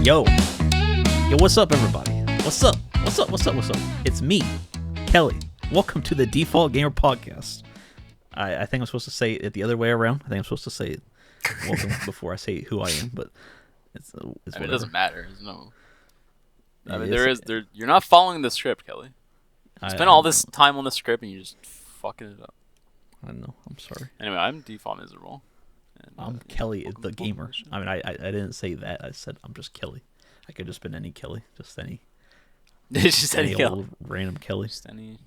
Yo, what's up, everybody? What's up? It's me, Kelly. Welcome to the Default Gamer Podcast. I think I'm supposed to say it the other way around. I think I'm supposed to say welcome before I say who I am, but it's it doesn't matter. There's no. You're not following the script, Kelly. You spent all this time on the script and you're just fucking it up. I know. I'm sorry. Anyway, I'm Default Miserable. And, I'm Kelly, the gamer. I mean, I didn't say that. I said I'm just Kelly. I could just been any Kelly, just any. Just any old random Kelly. Just any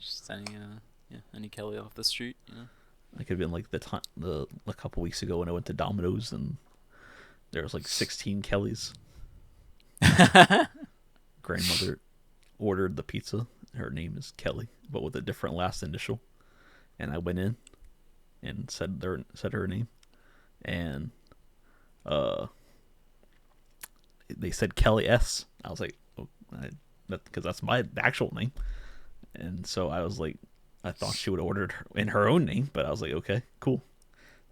Kelly off the street. You know? I could have been like a couple weeks ago when I went to Domino's and there was like 16 Kellys. Grandmother ordered the pizza. Her name is Kelly, but with a different last initial. And I went in and said her name, and they said Kelly S. I was like, oh, because that's my actual name, and so I was like, I thought she would have ordered in her own name, but I was like, okay, cool.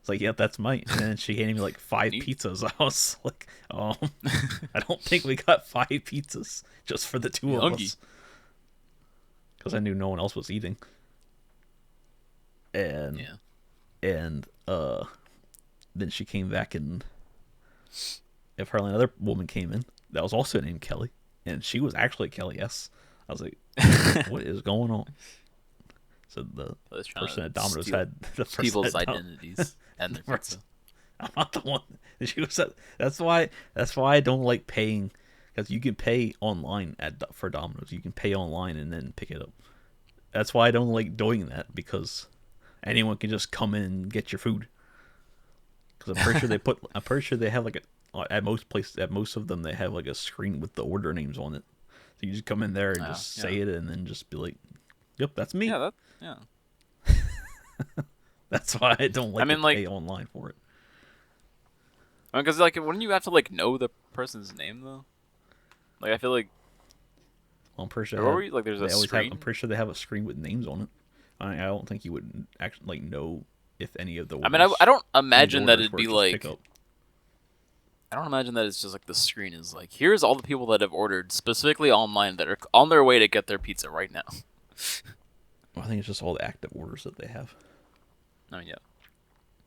It's like, yep, that's mine. And then she handed me like 5 pizzas. I was like, I don't think we got 5 pizzas just for the two of us, because I knew no one else was eating. And then she came back, and apparently another woman came in that was also named Kelly, and she was actually Kelly S. I was like, what is going on? So the person at Domino's had the people's identities and their pizza. I'm not the one. She was. That's why I don't like paying, because you can pay online for Domino's. You can pay online and then pick it up. That's why I don't like doing that, because anyone can just come in and get your food. Because I'm pretty sure they have like at most of them they have like a screen with the order names on it. So you just come in there and just say it, and then just be like, "Yep, that's me." Yeah. That's why I don't like to pay online for it. Because wouldn't you have to know the person's name though? I feel like. Well, I'm pretty sure there's a screen. I'm pretty sure they have a screen with names on it. I don't think you would actually know if any of the. I don't imagine that it'd be like. I don't imagine that it's just the screen is here's all the people that have ordered specifically online that are on their way to get their pizza right now. Well, I think it's just all the active orders that they have. I mean, yeah.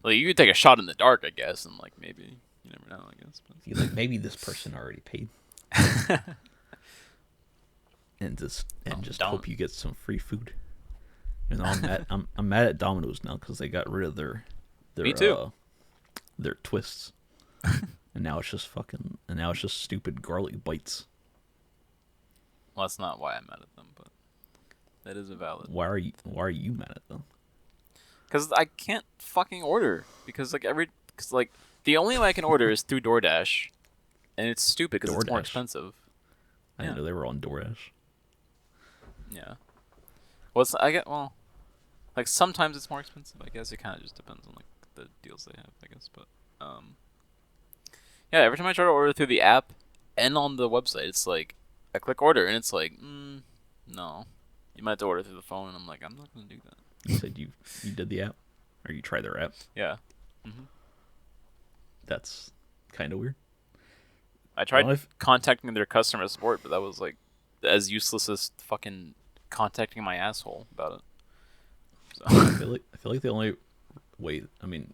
You could take a shot in the dark, I guess, and maybe you never know, I guess. But... maybe this person already paid. and just hope you get some free food. You know, I'm mad at Domino's now because they got rid of their Me too. Their twists, and now it's just stupid garlic bites. Well, that's not why I'm mad at them, but that is a valid. Why are you mad at them? Because I can't fucking order, because the only way I can order is through DoorDash, and it's stupid because it's more expensive. I didn't know they were on DoorDash. Yeah. Well, sometimes it's more expensive. I guess it kind of just depends on the deals they have, I guess. But yeah. Every time I try to order through the app and on the website, it's I click order and it's no, you might have to order through the phone, and I'm like, I'm not gonna do that. You said you did the app, or you tried their app? Yeah. Mm-hmm. That's kind of weird. I tried contacting their customer support, but that was as useless as fucking contacting my asshole about it. So. I feel like the only way, I mean,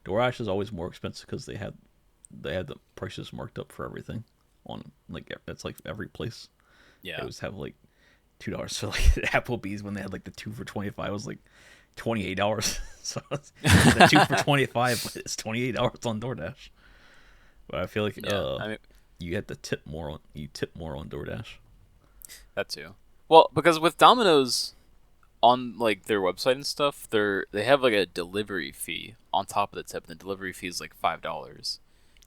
DoorDash is always more expensive because they had the prices marked up for everything on that's every place. Yeah. They always have $2 for Applebee's when they had the 2 for $25 was $28. So it's the 2 for $25, but it's $28 on DoorDash. But I feel like you have to tip more on DoorDash. That too. Well, because with Domino's on their website and stuff, they have a delivery fee on top of the tip, and the delivery fee is $5.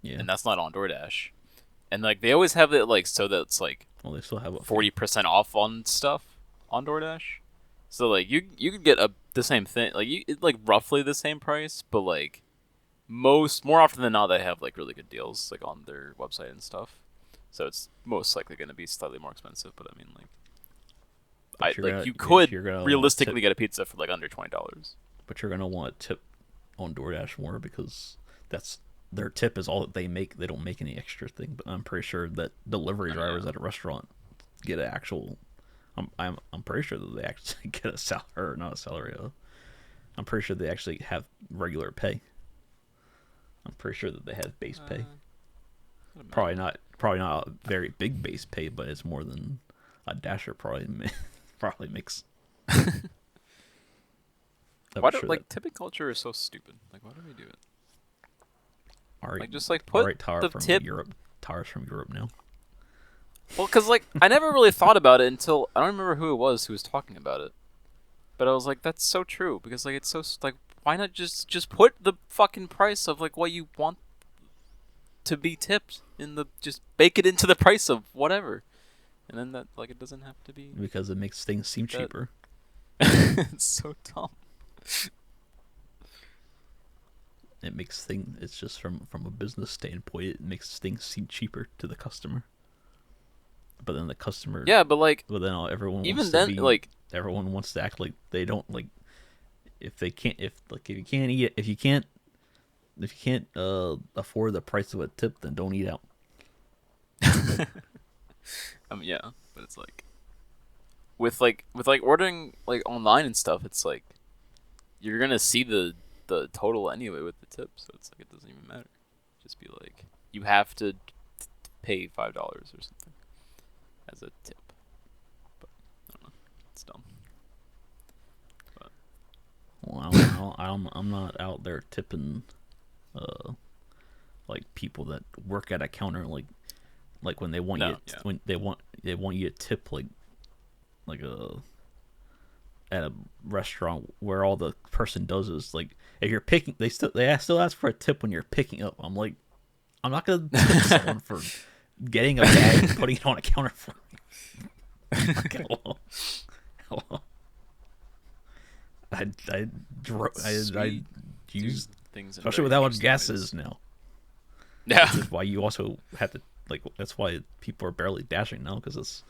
Yeah. And that's not on DoorDash. And they always have it so that it's well, they still have 40% off on stuff on DoorDash. So you could get the same thing, roughly the same price, but more often than not they have really good deals on their website and stuff. So it's most likely going to be slightly more expensive, but I mean you could realistically get a pizza for under $20. But you're gonna want to tip on DoorDash more because that's their tip is all that they make. They don't make any extra thing. But I'm pretty sure that delivery drivers at a restaurant get an actual. I'm pretty sure that they actually get a salary, or not a salary. I'm pretty sure they actually have regular pay. I'm pretty sure that they have base pay. Probably not a very big base pay, but it's more than a Dasher probably makes. Why do tipping culture is so stupid? Like, why do we do it? Alright, like just like put Tara the from tip. Europe. Tara's from Europe now. Well, because like I never really thought about it until I don't remember who it was who was talking about it, but I was like, that's so true because like it's so like why not just put the fucking price of like what you want to be tipped in the just bake it into the price of whatever, and then that like it doesn't have to be because it makes things seem cheaper. It's so dumb. It makes things. It's just from a business standpoint, it makes things seem cheaper to the customer. But then the customer. Yeah, but like. But then everyone. Even then, like. Everyone wants to act like they don't like. If they can't, if you can't eat it, if you can't afford the price of a tip, then don't eat out. Yeah, but it's like. With ordering like online and stuff, it's like. You're gonna see the total anyway with the tip, so it's like it doesn't even matter. Just be like you have to pay $5 or something as a tip. But I don't know, it's dumb. But well, I'm not out there tipping, like people that work at a counter, like when they want when they want you to tip like at a restaurant where all the person does is like if you're picking they still ask for a tip when you're picking up. I'm like, I'm not gonna tip someone for getting a bag and putting it on a counter for me. Like, hello. I use things, especially with how much gas is now. Yeah, which is why you also have to like. That's why people are barely dashing now because it's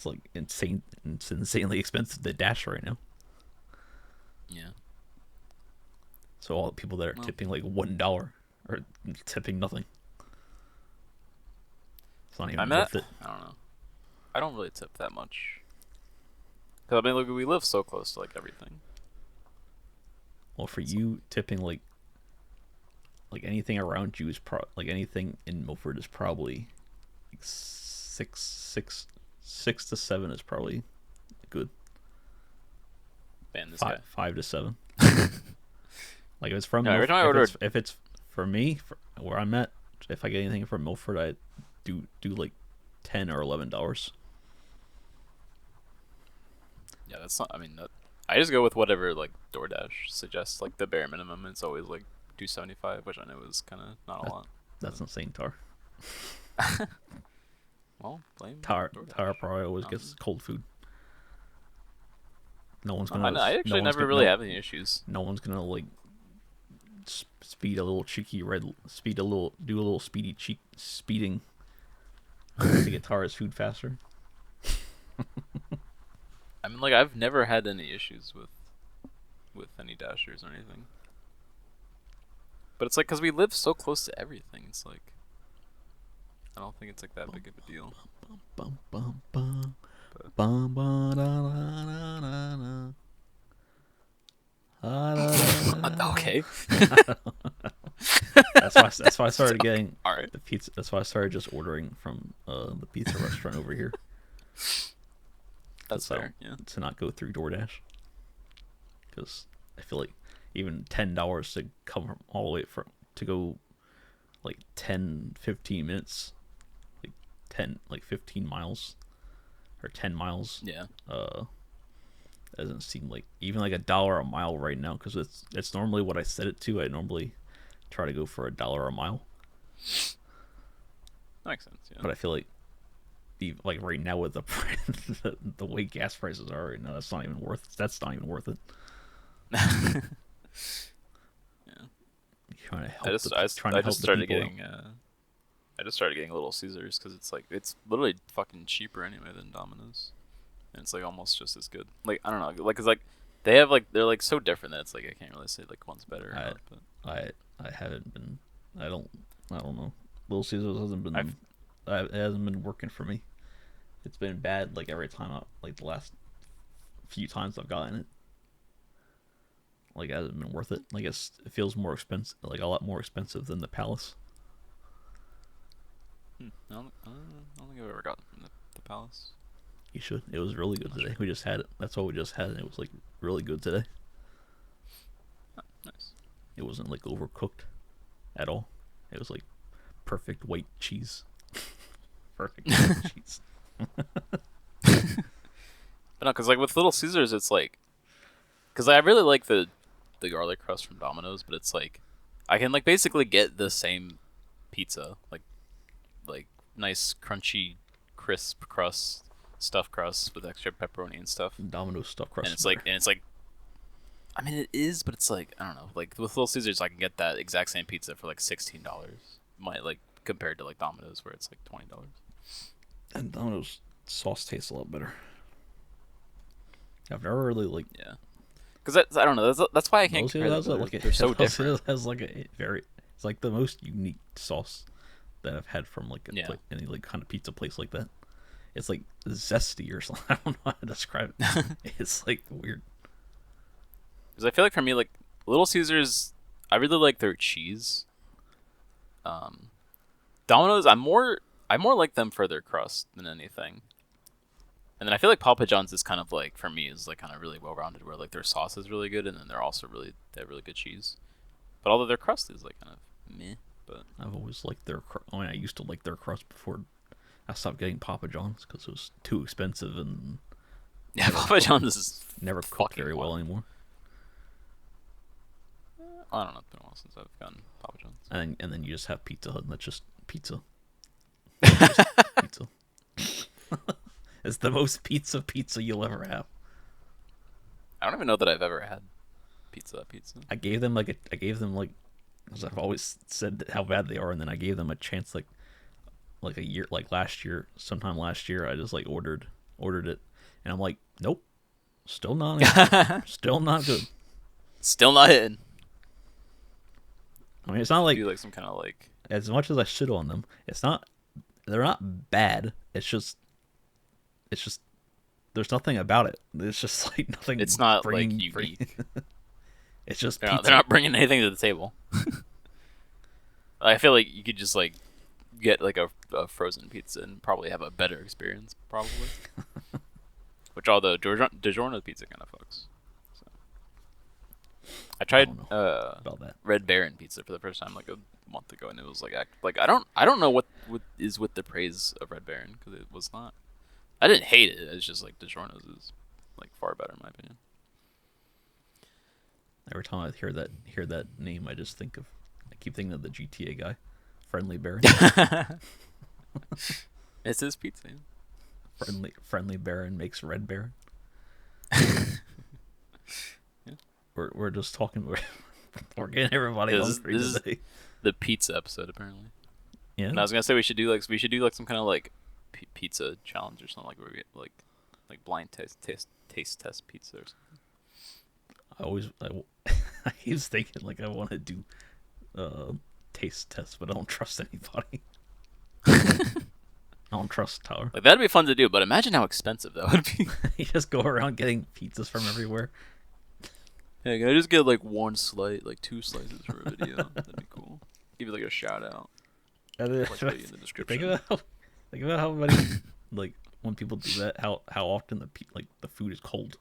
like insane. It's insanely expensive to dash right now. Yeah. So all the people that are tipping like $1 are tipping nothing. It's not even worth it. I don't know. I don't really tip that much. Cause I mean, look, we live so close to like everything. Well, for you, tipping like anything around you is like anything in Milford is probably like 6 to 7 is probably good. Man, this guy. 5 to 7. Like if it's from if it's for me where I'm at, if I get anything from Milford, I do like $10 or $11. Yeah, that's not. I mean, I just go with whatever like DoorDash suggests. Like the bare minimum, it's always like $2.75, which I know is kind of not a lot. That's insane, Tar. Well, blame Tar probably always gets cold food. No one's gonna. I actually never really have any issues. No one's gonna like speed a little cheeky do a little speedy speeding to get Tara's food faster. I mean, like I've never had any issues with any dashers or anything. But it's like because we live so close to everything. It's like I don't think it's like that big of a deal. Okay. That's why I started getting the pizza. That's why I started just ordering from the pizza restaurant over here. That's fair. Yeah. To not go through DoorDash, because I feel like even $10 to come all the way to go like 10-15 minutes, like 15 miles or 10 miles. Yeah. Doesn't seem like even like $1 a mile right now, because it's normally what I set it to. I normally try to go for $1 a mile. Makes sense. Yeah. But I feel like right now with the way gas prices are right now, that's not even worth it. Yeah. Trying to help I just started getting Little Caesars because it's like it's literally fucking cheaper anyway than Domino's, and it's like almost just as good. Like I don't know, like cause like they're like so different that it's like I can't really say like one's better. Or not, but. I haven't been I don't. I don't know. Little Caesars hasn't been. I've It hasn't been working for me. It's been bad like every time. Like the last few times I've gotten it. Like it hasn't been worth it. Like it feels more expensive. Like a lot more expensive than the Palace. I don't think I've ever gotten from the Palace. You should. It was really good Not today. sure. We just had it. That's all we just had. And it was like really good today. Oh, nice. It wasn't like overcooked at all. It was like perfect white cheese. Perfect white cheese. But no, because like with Little Caesars, it's like, because I really like the garlic crust from Domino's, but it's like, I can like basically get the same pizza, like nice crunchy, crisp crust, stuffed crust with extra pepperoni and stuff, Domino's stuffed crust. and it's like, I mean it is, but it's like I don't know, like with Little Caesars, I can get that exact same pizza for like $16. Might like compared to like Domino's where it's like $20. And Domino's sauce tastes a lot better. I've never really like. Yeah. Because I don't know. That's why I can't compare them. They're so different. It has like a very. It's like the most unique sauce that I've had from like any like kind of pizza place like that. It's like zesty or something. I don't know how to describe it. It's like weird. Because I feel like for me, like Little Caesars, I really like their cheese. Domino's, I more like them for their crust than anything. And then I feel like Papa John's is kind of like for me is like kind of really well rounded, where like their sauce is really good, and then they have really good cheese. But although their crust is like kind of meh, but I've always liked their. I mean, I used to like their crust before I stopped getting Papa John's because it was too expensive and yeah, Papa John's is never cooked very well wild. anymore. I don't know. It's been a while since I've gotten Papa John's. And then you just have Pizza Hut, and that's just pizza. Just pizza. It's the most pizza you'll ever have. I don't even know that I've ever had pizza. I gave them because I've always said how bad they are, and then I gave them a chance like a year, like sometime last year. I just like ordered it, and I'm like, nope, still not still not good. Still not hitting. I mean, it's not like Do like some kind of like as much as I shit on them. They're not bad. It's just there's nothing about it. It's just like nothing. it's not like unique. It's just They're pizza. they're not bringing anything to the table. I feel like you could just like get like a frozen pizza and probably have a better experience, probably. Which although DiGiorno's pizza kind of fucks. So. I tried don't know about that. Red Baron pizza for the first time like a month ago, and it was like I don't know what is with the praise of Red Baron, because it was not. I didn't hate it. It's just like DiGiorno's is like far better in my opinion. Every time I hear that name, I keep thinking of the GTA guy, Friendly Baron. It's his pizza. Friendly Baron makes Red Baron. Yeah. We're just talking. We're getting everybody hungry today. The pizza episode apparently. Yeah. And I was gonna say we should do like some kind of like pizza challenge or something, like where we get like blind taste test pizza or something. I was thinking like I want to do taste tests, but I don't trust anybody. I don't trust Tyler. Like that'd be fun to do, but imagine how expensive that would be. You just go around getting pizzas from everywhere. Hey, can I just get like one slice, like 2 slices for a video? That'd be cool. Give you like a shout out. Like put you in the description. Think about how many like when people do that, how often the food is cold.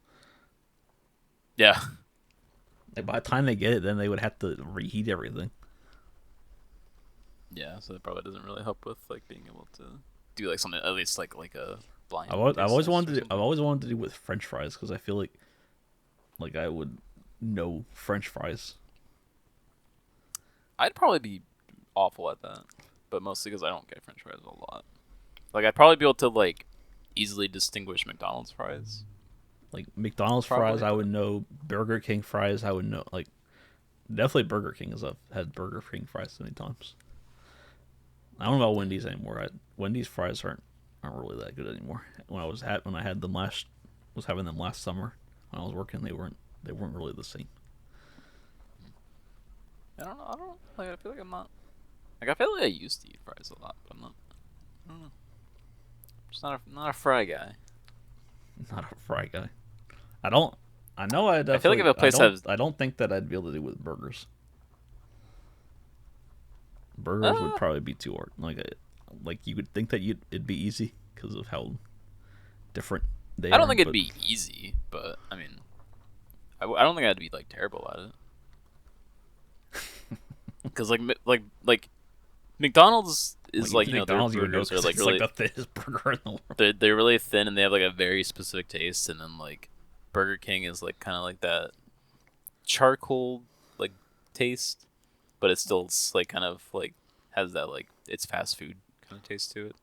Yeah. Like by the time they get it, then they would have to reheat everything. Yeah, so that probably doesn't really help with like being able to do like something at least like a blind. I've always wanted to do with French fries because I feel like I would know French fries. I'd probably be awful at that, but mostly because I don't get French fries a lot. Like I'd probably be able to like easily distinguish McDonald's fries. Like McDonald's Probably, fries, I would know. Burger King fries, I would know. Like definitely Burger King, as I've had Burger King fries so many times. I don't know about Wendy's anymore. Wendy's fries aren't really that good anymore. When I had them was having them last summer when I was working, they weren't really the same. I don't know. Like I feel like I'm not Like I feel like I used to eat fries a lot, but I'm not. I don't know. Just not a fry guy. Not a fry guy. I don't. I know I I feel like definitely. if a place has, I don't think that I'd be able to do with burgers. Burgers would probably be too hard. Like you would think that it'd be easy because of how different they are. I don't think it'd be easy, but I mean, I don't think I'd be like terrible at it. Because like McDonald's is like, you know, McDonald's, their burgers are like it's really like the thinnest burger in the world. they're really thin and they have like a very specific taste, and then like Burger King is like kind of like that charcoal like taste, but it's still like kind of like has that like it's fast food kind of taste to it.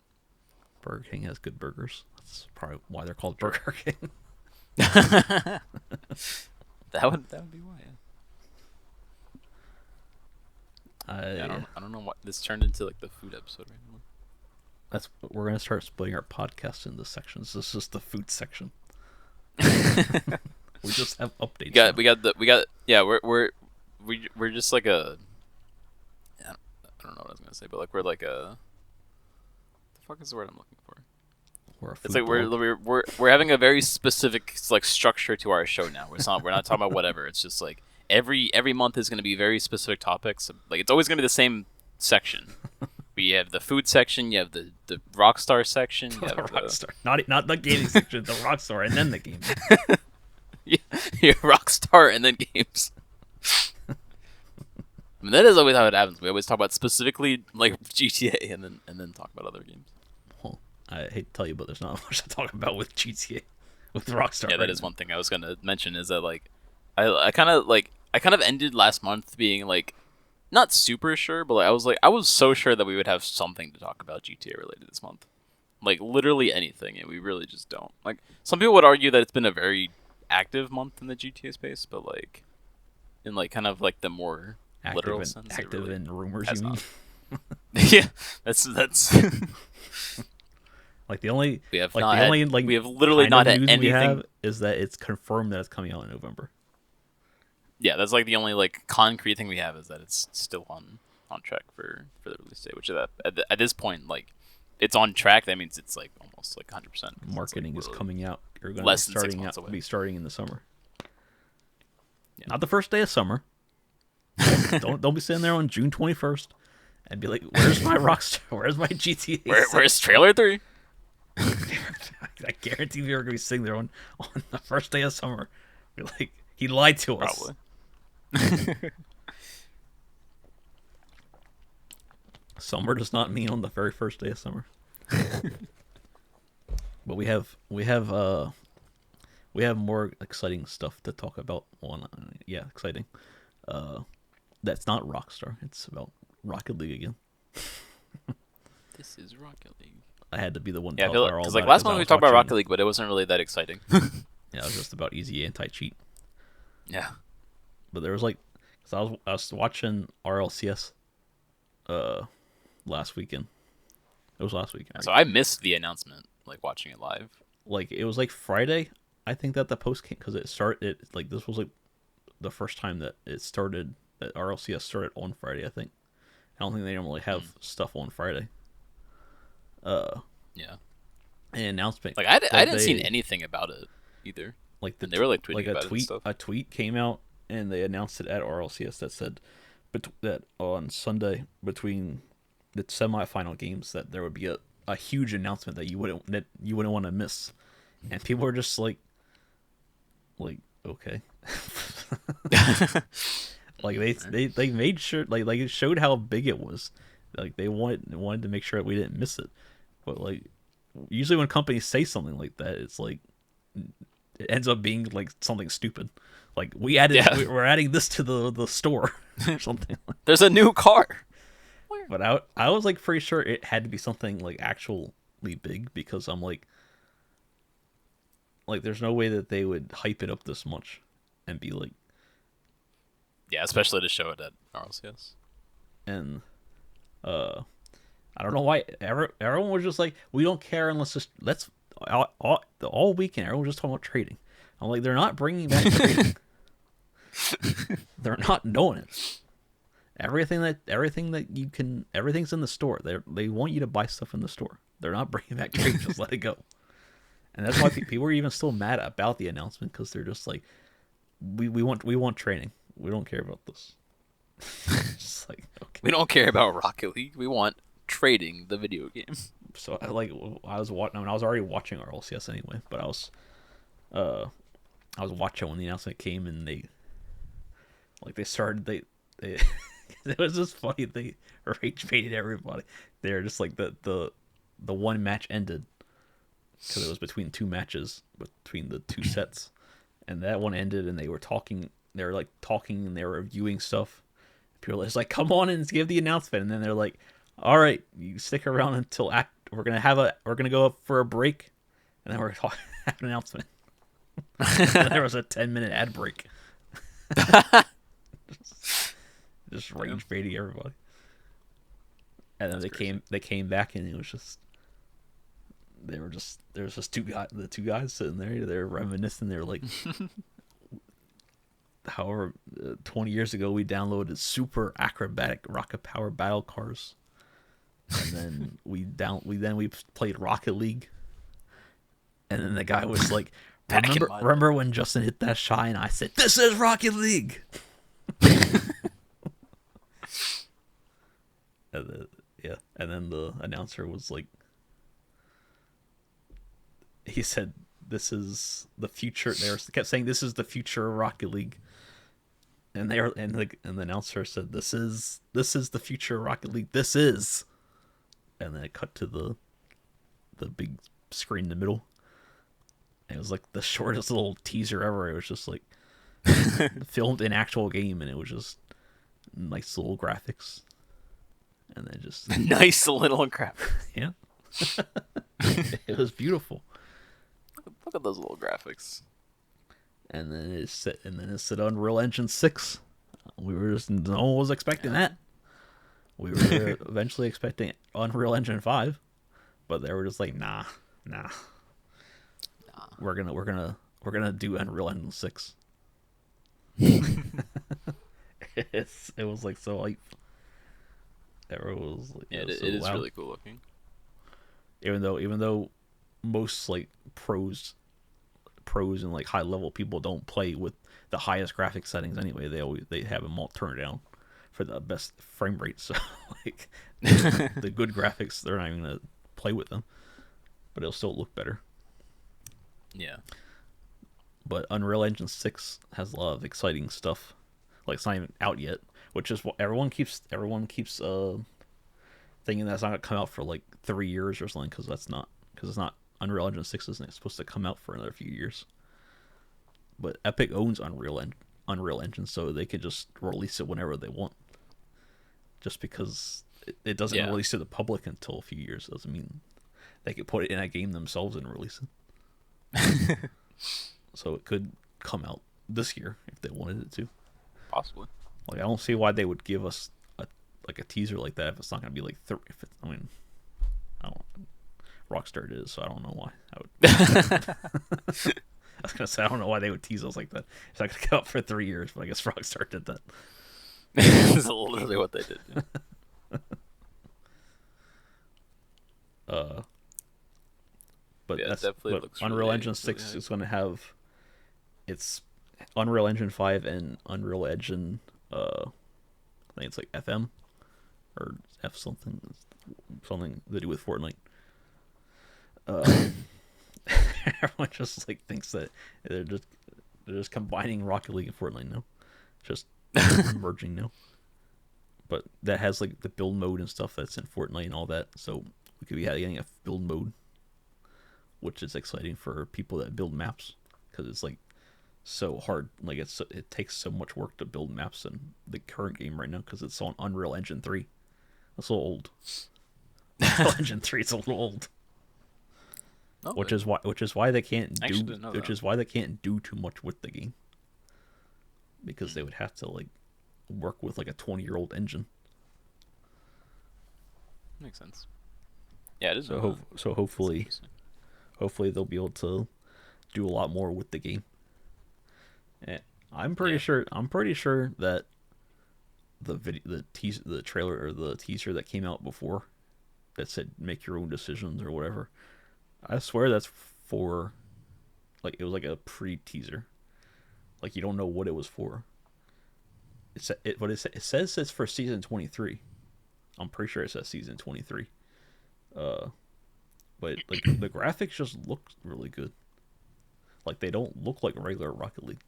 Burger King has good burgers. That's probably why they're called Burger King. that would be why. Yeah, I don't know what this turned into, like the food episode right now. We're gonna start splitting our podcast into sections. This is the food section. We just have updates. We're just like a. I don't know what I was gonna say, but like we're like a. The fuck is the word I'm looking for? It's like we're having a very specific like structure to our show now. We're not talking about whatever. It's just like every month is going to be very specific topics. Like it's always going to be the same section. We have the food section. You have the Rockstar section. You have the Rockstar, not the gaming section. The Rockstar, and then the gaming. yeah, Rockstar and then games. I mean, that is always how it happens. We always talk about specifically like GTA and then talk about other games. Well, I hate to tell you, but there's not much to talk about with GTA, with Rockstar. Yeah, that is one thing I was gonna mention is that like, I kind of ended last month being like, not super sure, but like I was so sure that we would have something to talk about GTA related this month, like literally anything, and we really just don't. Like some people would argue that it's been a very active month in the GTA space, but like, in like kind of like the more literal sense, active really in rumors. You mean? Yeah, that's. Like the only we have like not the had, only like we have literally not had anything. We have is that it's confirmed that it's coming out in November. Yeah, that's like the only like concrete thing we have is that it's still on track for the release date. Which is at this point, like it's on track. That means it's like almost like 100%. Marketing is coming out. You're going less to than 6 months away. Be starting in the summer. Yeah. Not the first day of summer. don't be sitting there on June 21st and be like, "Where's my Rockstar? Where's my GTA? Where's trailer 3?" I guarantee you're gonna be sitting there on the first day of summer. Be like, he lied to us. Probably. Summer does not mean on the very first day of summer. But we have more exciting stuff to talk about. Exciting. That's not Rockstar. It's about Rocket League again. This is Rocket League. I had to be the one. Yeah, because like last month we talked about Rocket League, but it wasn't really that exciting. Yeah, it was just about easy anti-cheat. Yeah. But there was like, cause I was watching RLCS, last weekend. It was last weekend. Right? So I missed the announcement, like watching it live. Like it was like Friday, I think that the post came because it started. Like this was like the first time that it started. That RLCS started on Friday. I think. I don't think they normally have stuff on Friday. Yeah. An announcement. Like I didn't see anything about it either. Like they were like tweeting like about it and stuff. A tweet came out and they announced it at RLCS that said that on Sunday between the semifinal games that there would be a huge announcement that you wouldn't want to miss, and people were just like okay. Like they made sure like it showed how big it was. Like they wanted to make sure that we didn't miss it. But like usually when companies say something like that, it's like it ends up being like something stupid. Like we're adding this to the store or something. There's a new car. But I was like pretty sure it had to be something like actually big because I'm like there's no way that they would hype it up this much and be like. Yeah, especially to show it at RLCS. And I don't know why everyone was just like, we don't care unless let's all weekend everyone was just talking about trading. I'm like, they're not bringing back trading. They're not doing it. everything's in the store. They want you to buy stuff in the store. They're not bringing back trade. Just let it go. And that's why people are even still mad about the announcement, because they're just like, we want training. We don't care about this. Just like, okay. We don't care about Rocket League. We want trading the video game. So I was already watching RLCS anyway, but I was watching when the announcement came, and they it was just funny. They rage baited everybody. They're just like the one match ended because it was between two matches between the two sets, and that one ended, and they were talking. They were talking, and they were reviewing stuff. People are just like, "Come on and give the announcement," and then they're like, "All right, you stick around until we're gonna go up for a break, and then we're gonna have an announcement." And there was a 10-minute ad break. just rage baiting everybody. And then they came back, and it was just there was just the two guys sitting there. They're reminiscing. They're like, however, 20 years ago we downloaded super acrobatic rocket power battle cars, and then we played Rocket League, and then the guy was like, remember when Justin hit that shot and I said, "This is Rocket League." And then the announcer was like, he said, "This is the future." They kept saying, "This is the future of Rocket League," and the announcer said, "This is the future of Rocket League. This is," and then it cut to the big screen in the middle. And it was like the shortest little teaser ever. It was just like filmed in actual game, and it was just nice little graphics. And then just nice little graphics. Yeah. It was beautiful. Look at those little graphics. And then it said Unreal Engine 6. No one was expecting that. We were eventually expecting Unreal Engine 5, but they were just like, nah. We're gonna do Unreal Engine 6. It was like so hype. Everyone was like, yeah, it is really cool looking. Even though most like pros and like high level people don't play with the highest graphic settings anyway. They have them all turned down for the best frame rate. So like the good graphics, they're not even gonna play with them, but it'll still look better. Yeah. But Unreal Engine 6 has a lot of exciting stuff. Like, it's not even out yet, which is what everyone keeps thinking that's not gonna come out for like 3 years or something, because it's not Unreal Engine 6 isn't supposed to come out for another few years. But Epic owns Unreal Engine, so they could just release it whenever they want. Just because it doesn't release to the public until a few years doesn't mean they could put it in a game themselves and release it. So it could come out this year if they wanted it to. Possibly. Like, I don't see why they would give us a teaser like that if it's not going to be like Rockstar did it, so I don't know why. I was going to say, I don't know why they would tease us like that. It's not going to come out for 3 years, but I guess Rockstar did that. That's literally what they did. But yeah, that's definitely but looks Unreal really, Engine 6 really is going to have Unreal Engine 5 and Unreal Engine, I think it's like FM or F something to do with Fortnite. Everyone just like thinks that they're just combining Rocket League and Fortnite now, just merging now. But that has like the build mode and stuff that's in Fortnite and all that, so we could be getting a build mode, which is exciting for people that build maps, because it's like so hard. Like it takes so much work to build maps in the current game right now, because it's on Unreal Engine 3. That's a little old. Unreal Engine 3 is a little old. Oh, which is why they can't do too much with the game, because they would have to like work with like a 20-year-old engine. Makes sense. Yeah, it is. So hopefully they'll be able to do a lot more with the game. And I'm pretty sure that the trailer or the teaser that came out before that said make your own decisions or whatever. I swear that's for like it was like a pre-teaser. Like you don't know what it was for. It says it's for season 23. I'm pretty sure it says season 23. But like the graphics just look really good. Like they don't look like regular Rocket League.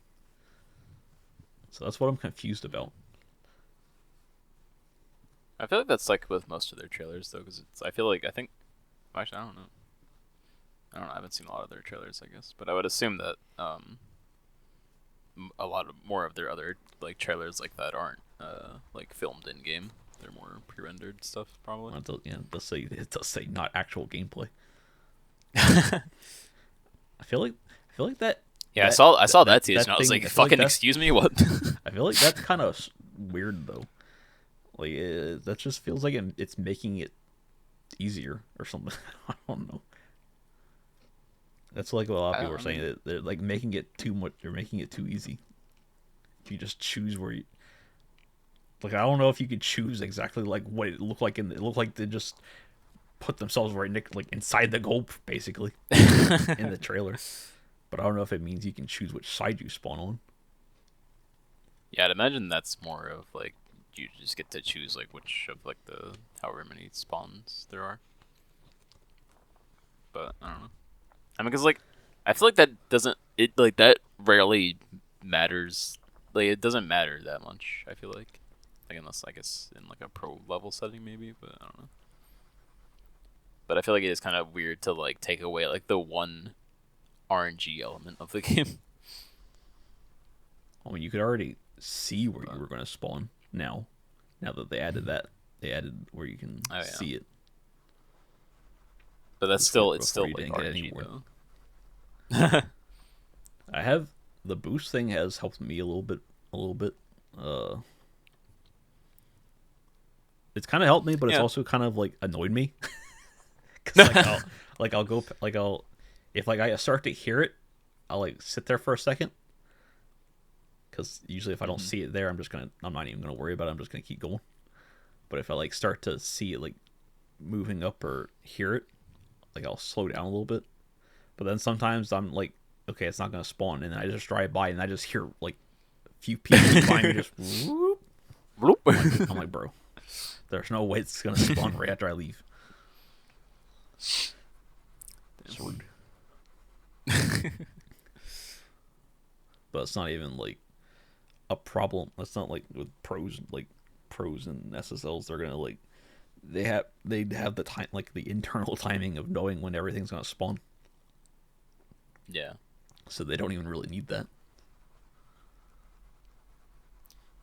So that's what I'm confused about. I feel like that's like with most of their trailers though, because I think actually I don't know. I haven't seen a lot of their trailers, I guess, but I would assume that a lot of more of their other like trailers like that aren't like filmed in game. They're more pre-rendered stuff, probably. It does say not actual gameplay. I feel like that. Yeah, I saw that teaser, and I was like, "Fucking excuse me, what?" I feel like that's kind of weird though. Like that just feels like it's making it easier or something. I don't know. That's like what a lot of people are saying. That they're like making it too much. They're making it too easy. If you just choose where you. Like I don't know if you could choose exactly like what it looked like. It looked like they just put themselves right like inside the goal, basically, in the trailer. But I don't know if it means you can choose which side you spawn on. Yeah, I'd imagine that's more of like you just get to choose like which of like the however many spawns there are. But I don't know. I mean, because like I feel like that rarely matters. Like it doesn't matter that much. I feel like unless I guess in like a pro level setting maybe, but I don't know. But I feel like it is kind of weird to like take away like the one RNG element of the game. I mean, you could already see where you were going to spawn now. Now that they added that, they added where you can see it. But that's still like RNG though. I have the boost thing has helped me a little bit. It's kind of helped me, but it's also kind of like annoyed me. Cause if like I start to hear it, I'll like sit there for a second. Cause usually if I don't see it there, I'm not even gonna worry about it. I'm just gonna keep going. But if I like start to see it like moving up or hear it, like I'll slow down a little bit. But then sometimes I'm like, okay, it's not gonna spawn, and I just drive by and I just hear like a few people behind me just whoop. I'm like, bro, there's no way it's gonna spawn right after I leave. It's rude. But it's not even like a problem. It's not like with pros and SSLs. They're gonna like they have the time, like the internal timing of knowing when everything's gonna spawn. Yeah. So they don't even really need that.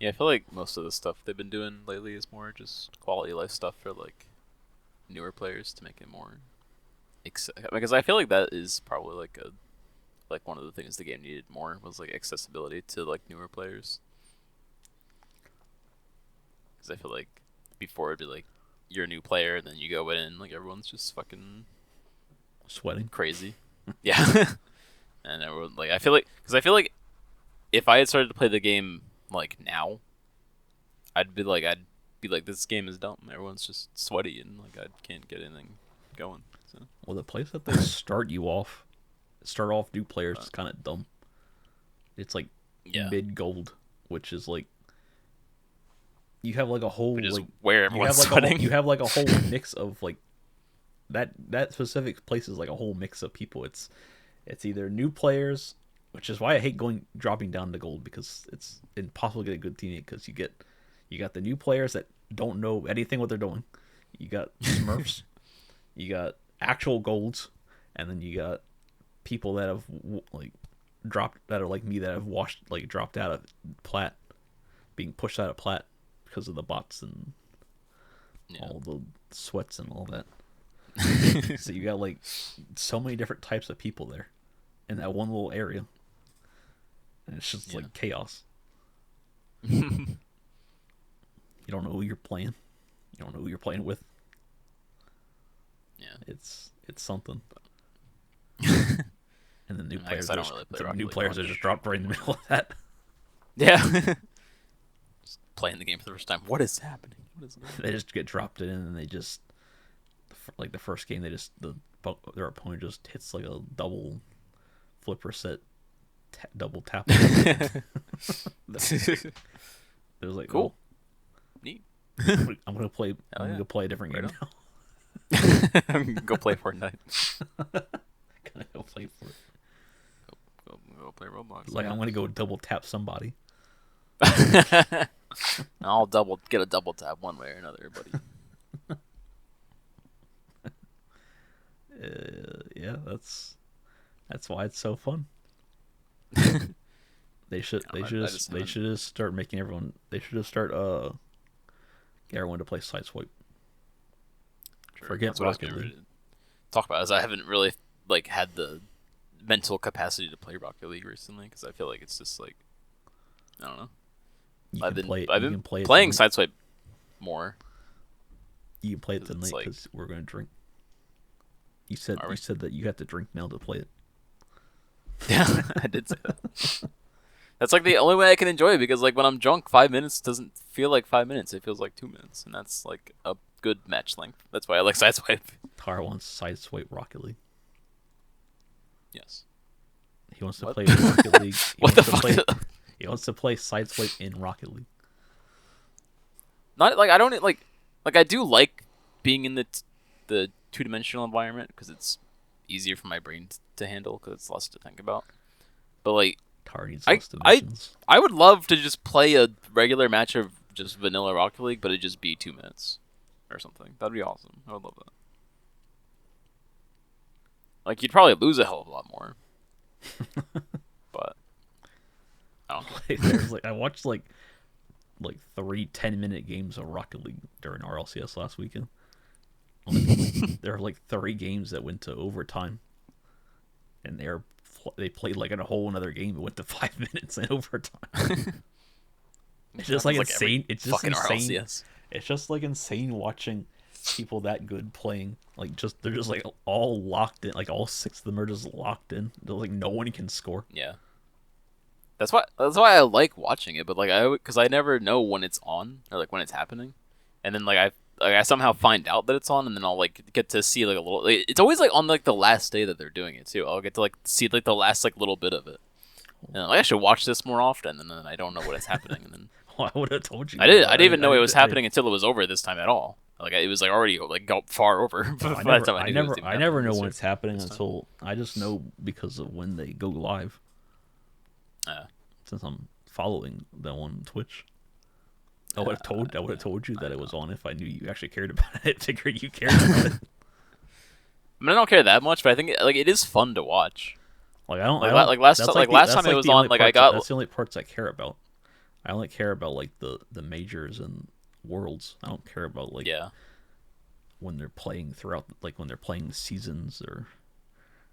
Yeah, I feel like most of the stuff they've been doing lately is more just quality of life stuff for like newer players to make it more. Because I feel like that is probably like one of the things the game needed more was like accessibility to like newer players. Because I feel like before it'd be like you're a new player and then you go in and like everyone's just fucking sweating crazy. Yeah. And everyone like I feel like if I had started to play the game like now, I'd be like this game is dumb. Everyone's just sweaty and like I can't get anything going. So. Well, the place that they start off new players is kind of dumb. It's like mid gold, which is like you have like a whole like where everyone's sweating. You have like a whole mix of like that specific place is like a whole mix of people. It's either new players, which is why I hate dropping down to gold, because it's impossible to get a good teammate, because you got the new players that don't know anything what they're doing. You got Smurfs, you got actual golds, and then you got people that have like dropped, that are like me, that have dropped out of plat, being pushed out of plat because of the bots and all the sweats and all that. So you got like so many different types of people there in that one little area, and it's just like chaos. You don't know who you're playing. You don't know who you're playing with. Yeah, it's something. And the new players, are just dropped right in the middle of that. Yeah. playing the game for the first time. What is happening? What is They just get dropped in, and they just like the first game, their opponent just hits like a double flipper set, double tap. It was like, cool, neat. neat. I'm gonna play. I'm gonna go play a different game now. Go play Fortnite. Gonna go play for it. Go play Roblox. Like, I'm gonna go double tap somebody. I'll get a double tap one way or another, buddy. Yeah, that's why it's so fun. They should just start making everyone. They should just start get everyone to play Sideswipe. Sure. Forget Rocket League. Talk about is I haven't really like had the mental capacity to play Rocket League recently because I feel like it's just like I don't know. I've been playing Sideswipe more. You can play it tonight because we're gonna drink. You said that you have to drink now to play it. Yeah, I did say that. That's like the only way I can enjoy it because like when I'm drunk, 5 minutes doesn't feel like 5 minutes. It feels like 2 minutes, and that's like a good match length. That's why I like Sideswipe. Tar wants Sideswipe Rocket League. Yes. He wants to play Rocket League. What the fuck? He wants to play Sideswipe in Rocket League. Not like I don't like I do like being in the 2-dimensional environment because it's easier for my brain to handle because it's less to think about. But like Tar needs less dimensions. I would love to just play a regular match of just vanilla Rocket League, but it'd just be 2 minutes or something. That'd be awesome. I would love that. Like you'd probably lose a hell of a lot more. But I don't care. There's I watched like 3 10-minute games of Rocket League during RLCS last weekend. There are like 3 games that went to overtime, and they played like in a whole another game that went to 5 minutes in overtime. It's just like insane. It's just insane. RLCS. It's just like insane watching people that good playing. Like they're just like all locked in. Like all 6 of them are just locked in. They're like no one can score. Yeah. That's why I like watching it, but like because I never know when it's on or like when it's happening, and then like I somehow find out that it's on, and then I'll like get to see like a little. Like, it's always like on like the last day that they're doing it too. I'll get to like see like the last like little bit of it, and I'm like, I should watch this more often, and then I don't know what is happening, and then well, I would have told you. I didn't even know it was happening until it was over this time at all. Like it was like already like go far over. I never know when it's happening until I just know because of when they go live. Since I'm following them on Twitch, I would have told you that it was on if I knew you actually cared about it. Figured you cared about it. I mean, I don't care that much, but I think like it is fun to watch. Like I don't last time it was on. Like that's the only parts I care about. I only care about like the majors and worlds. I don't care about like when they're playing throughout, like when they're playing seasons or.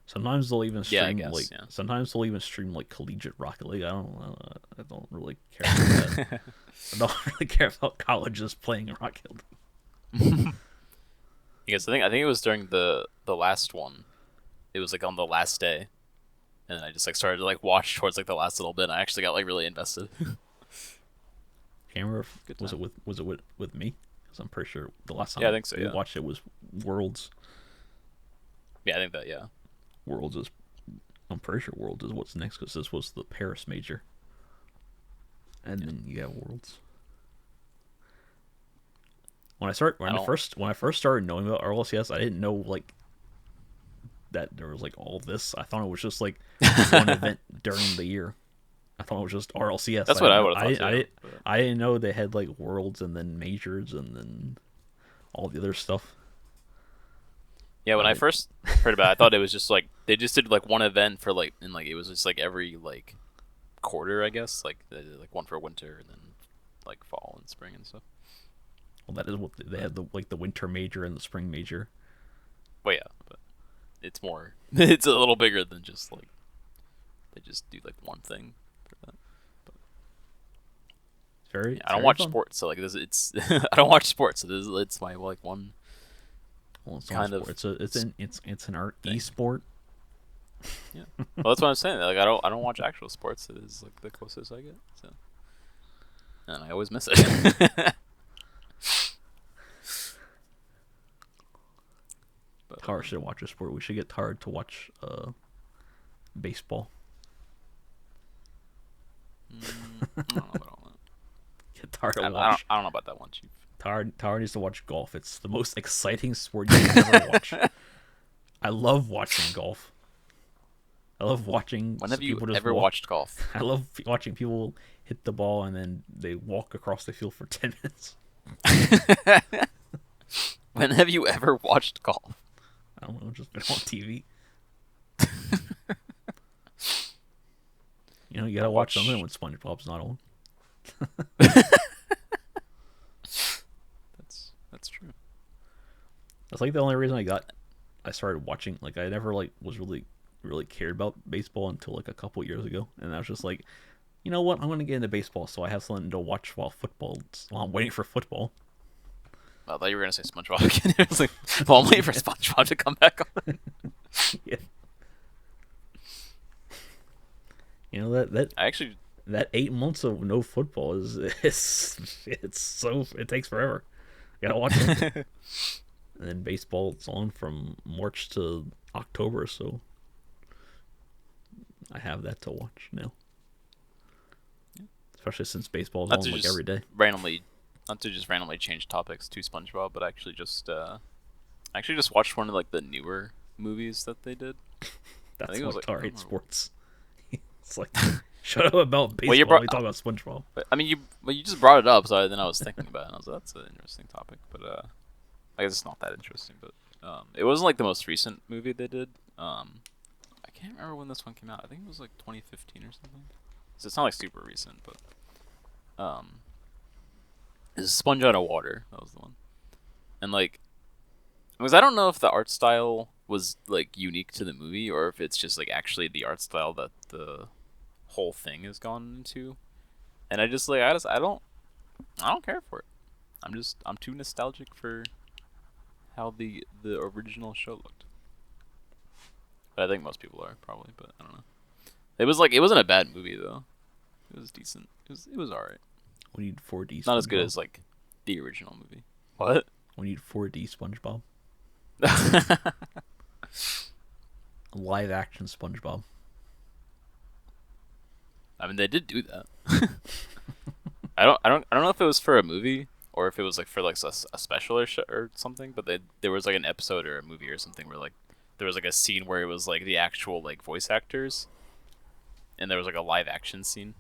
Sometimes they'll even stream sometimes they'll even stream like collegiate Rocket League. I don't really care about that. I don't really care about colleges playing Rocket League. Because I think it was during the last one. It was like on the last day, and I just like started to like watch towards like the last little bit. And I actually got like really invested. Can't remember if, was it with me? Because I'm pretty sure the last time I think so, we watched it was Worlds. Yeah, I think that Worlds is. I'm pretty sure Worlds is what's next because this was the Paris major, and then you have Worlds. When I first started knowing about RLCS, I didn't know like that there was like all this. I thought it was just like one event during the year. I thought it was just RLCS. That's what I would have thought. I didn't know they had like Worlds and then majors and then all the other stuff. Yeah, when I first heard about it, I thought it was just like they just did like one event for like and like it was just like every like quarter, I guess, like they did like one for winter and then like fall and spring and stuff. Well, that is what they had the winter major and the spring major. Well, yeah, but it's more. It's a little bigger than just like they just do like one thing for that. But, it's very. Yeah, I don't watch sports, so like this. It's I don't watch sports, so this it's my like one. Well, it's kind of. It's an art e-sport. Yeah. Well, that's what I'm saying. Like I don't watch actual sports. It is like the closest I get. So. and I always miss it. But, Tara should watch a sport. We should get Tara to watch baseball. I don't know about all that. Get Tara to I watch. don't know about that one, Chief. Tara needs to watch golf. It's the most exciting sport you can ever watch. I love watching golf. I love watching. When have you people just ever watched golf? I love watching people hit the ball and then they walk across the field for 10 minutes. When have you ever watched golf? I don't know, just been on TV. You know, you gotta watch something when SpongeBob's not on. That's true. That's like the only reason I started watching. Like, I never like was really cared about baseball until like a couple years ago, and I was just like, you know what, I'm gonna get into baseball so I have something to watch while I'm waiting for football. I thought you were gonna say SpongeBob again. I was like, well, I'm waiting for SpongeBob to come back on. Yeah. You know that I actually that 8 months of no football is it takes forever. You gotta watch it. And then baseball's on from March to October, so I have that to watch now. Especially since baseball's on like every day. Not to just randomly change topics to SpongeBob, but I actually just watched one of like the newer movies that they did. That's why Tar hates sports. It's like, shut up about baseball. We talk about SpongeBob. I mean, you just brought it up, so then I was thinking about it. And I was like, that's an interesting topic, but I guess it's not that interesting. But it wasn't like the most recent movie they did. I can't remember when this one came out. I think it was like 2015 or something. So it's not like super recent, but it's Sponge Out of Water. That was the one. And like, because I don't know if the art style was like unique to the movie or if it's just like actually the art style that the whole thing has gone into. And I don't care for it. I'm too nostalgic for how the original show looked. But I think most people are probably, but I don't know. It wasn't a bad movie though. It was decent. It was alright. We need 4D. Not as good as like the original movie. What? We need 4D SpongeBob. Live action SpongeBob. I mean, they did do that. I don't know if it was for a movie or if it was like for like a special or something. But there was like an episode or a movie or something where like there was like a scene where it was like the actual like voice actors, and there was like a live action scene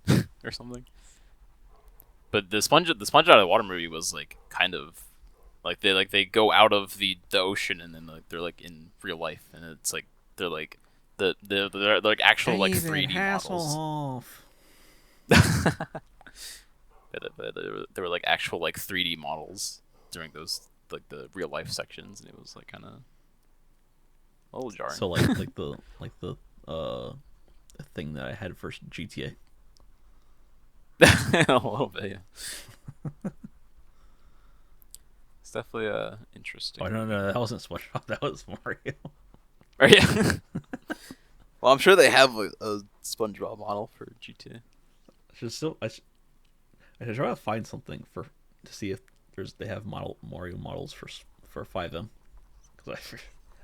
or something. But the Sponge Out of the Water movie was like kind of like they go out of the ocean and then like they're like in real life, and it's like they're like they're like actual like 3D models. There were like actual like 3D models during those like the real life sections, and it was like kind of a little jarring. So like the thing that I had for GTA. A little bit, yeah. It's definitely interesting. Oh no, that wasn't SpongeBob. That was Mario. Oh, yeah. Well, I'm sure they have a SpongeBob model for GTA. I should try to find something to see if they have Mario models for 5M, because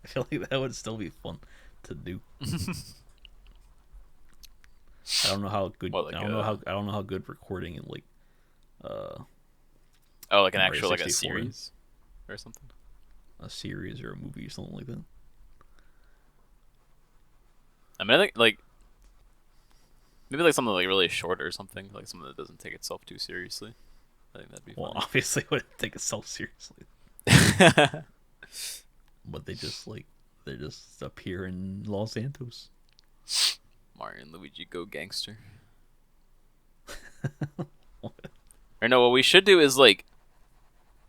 I feel like that would still be fun to do. I don't know how good. I don't know how good recording and like. Like an actual like a series, or something. A series or a movie or something like that. I mean, I think like maybe like something like really short or something, like something that doesn't take itself too seriously. I think that'd be fun. Well, obviously, it wouldn't take itself seriously. But they just appear in Los Santos. Mario and Luigi go gangster. Or no, what we should do is like,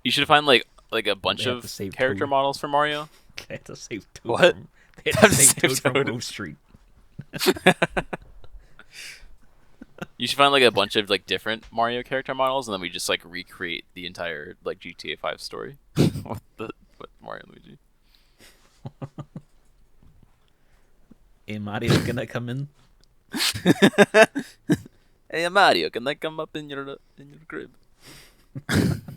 you should find like a bunch of character models for Mario. They have to save Toad. What? They have to save Toad from Rose Street. You should find like a bunch of like different Mario character models, and then we just like recreate the entire like GTA 5 story with Mario and Luigi. Hey, Mario, gonna come in? Hey Mario, can I come up in your crib? Man,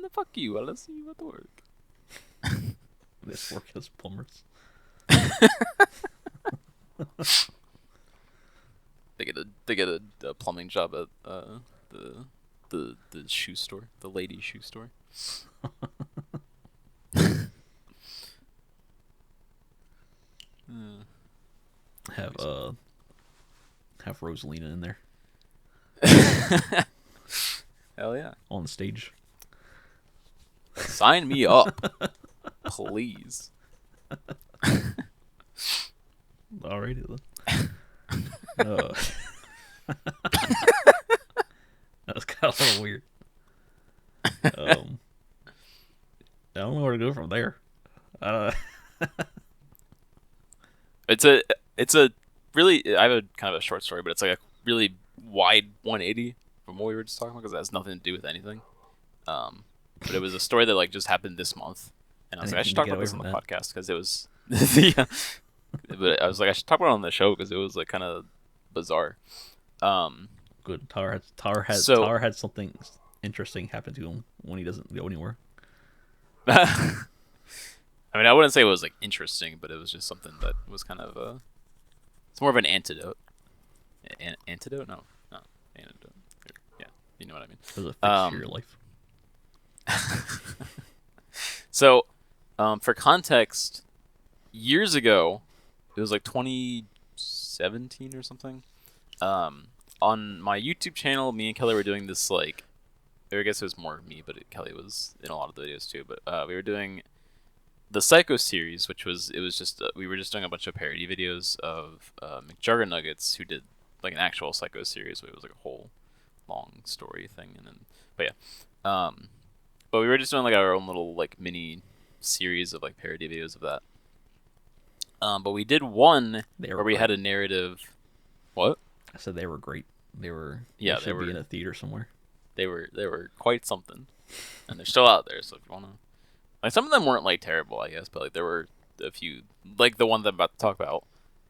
the fuck you! I'll see you at work. This work as plumbers. They get a plumbing job at the shoe store, the lady shoe store. Have Rosalina in there Hell yeah! on stage. Sign me up, please. Alrighty then. That was kind of a little weird. I don't know where to go from there. It's a really, I have a kind of a short story, but it's like a really wide 180 from what we were just talking about because it has nothing to do with anything. But it was a story that like just happened this month, and I was like, I should talk about this on the podcast because it was. Yeah. But I was like, I should talk about it on the show because it was like kind of bizarre. Good. Tar had something interesting happen to him when he doesn't go anywhere. I mean, I wouldn't say it was like interesting, but it was just something that was kind of it's more of an antidote. Antidote? No, antidote. Yeah, you know what I mean. It was a fix for your life. So, for context, years ago, it was like 2017 or something. On my YouTube channel, me and Kelly were doing this like, or I guess it was more me, but Kelly was in a lot of the videos too. But we were doing the Psycho series, which was we were just doing a bunch of parody videos of McJuggernuggets, who did like an actual Psycho series, where it was like a whole long story thing, and then but we were just doing like our own little like mini series of like parody videos of that. But we did one where we had a narrative. What? I said they were great. They were. Yeah, they should be in a theater somewhere. They were quite something, and they're still out there. So if you wanna, like, some of them weren't like terrible, I guess, but like there were a few, like the one that I'm about to talk about.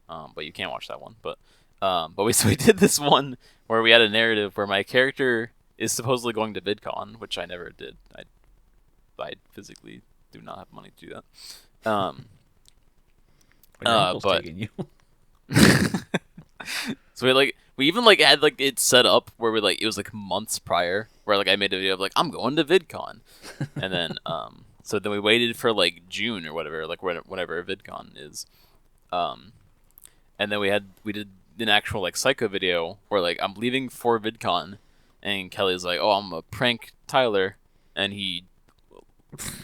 But you can't watch that one. But we did this one where we had a narrative where my character is supposedly going to VidCon, which I never did. I physically do not have money to do that. But taking you. So we even like had like it set up where we like it was like months prior where like I made a video of like I'm going to VidCon, and then so then we waited for like June or whatever, like whenever VidCon is, and then we did an actual like Psycho video where like I'm leaving for VidCon, and Kelly's like, oh, I'm gonna prank Tyler, and he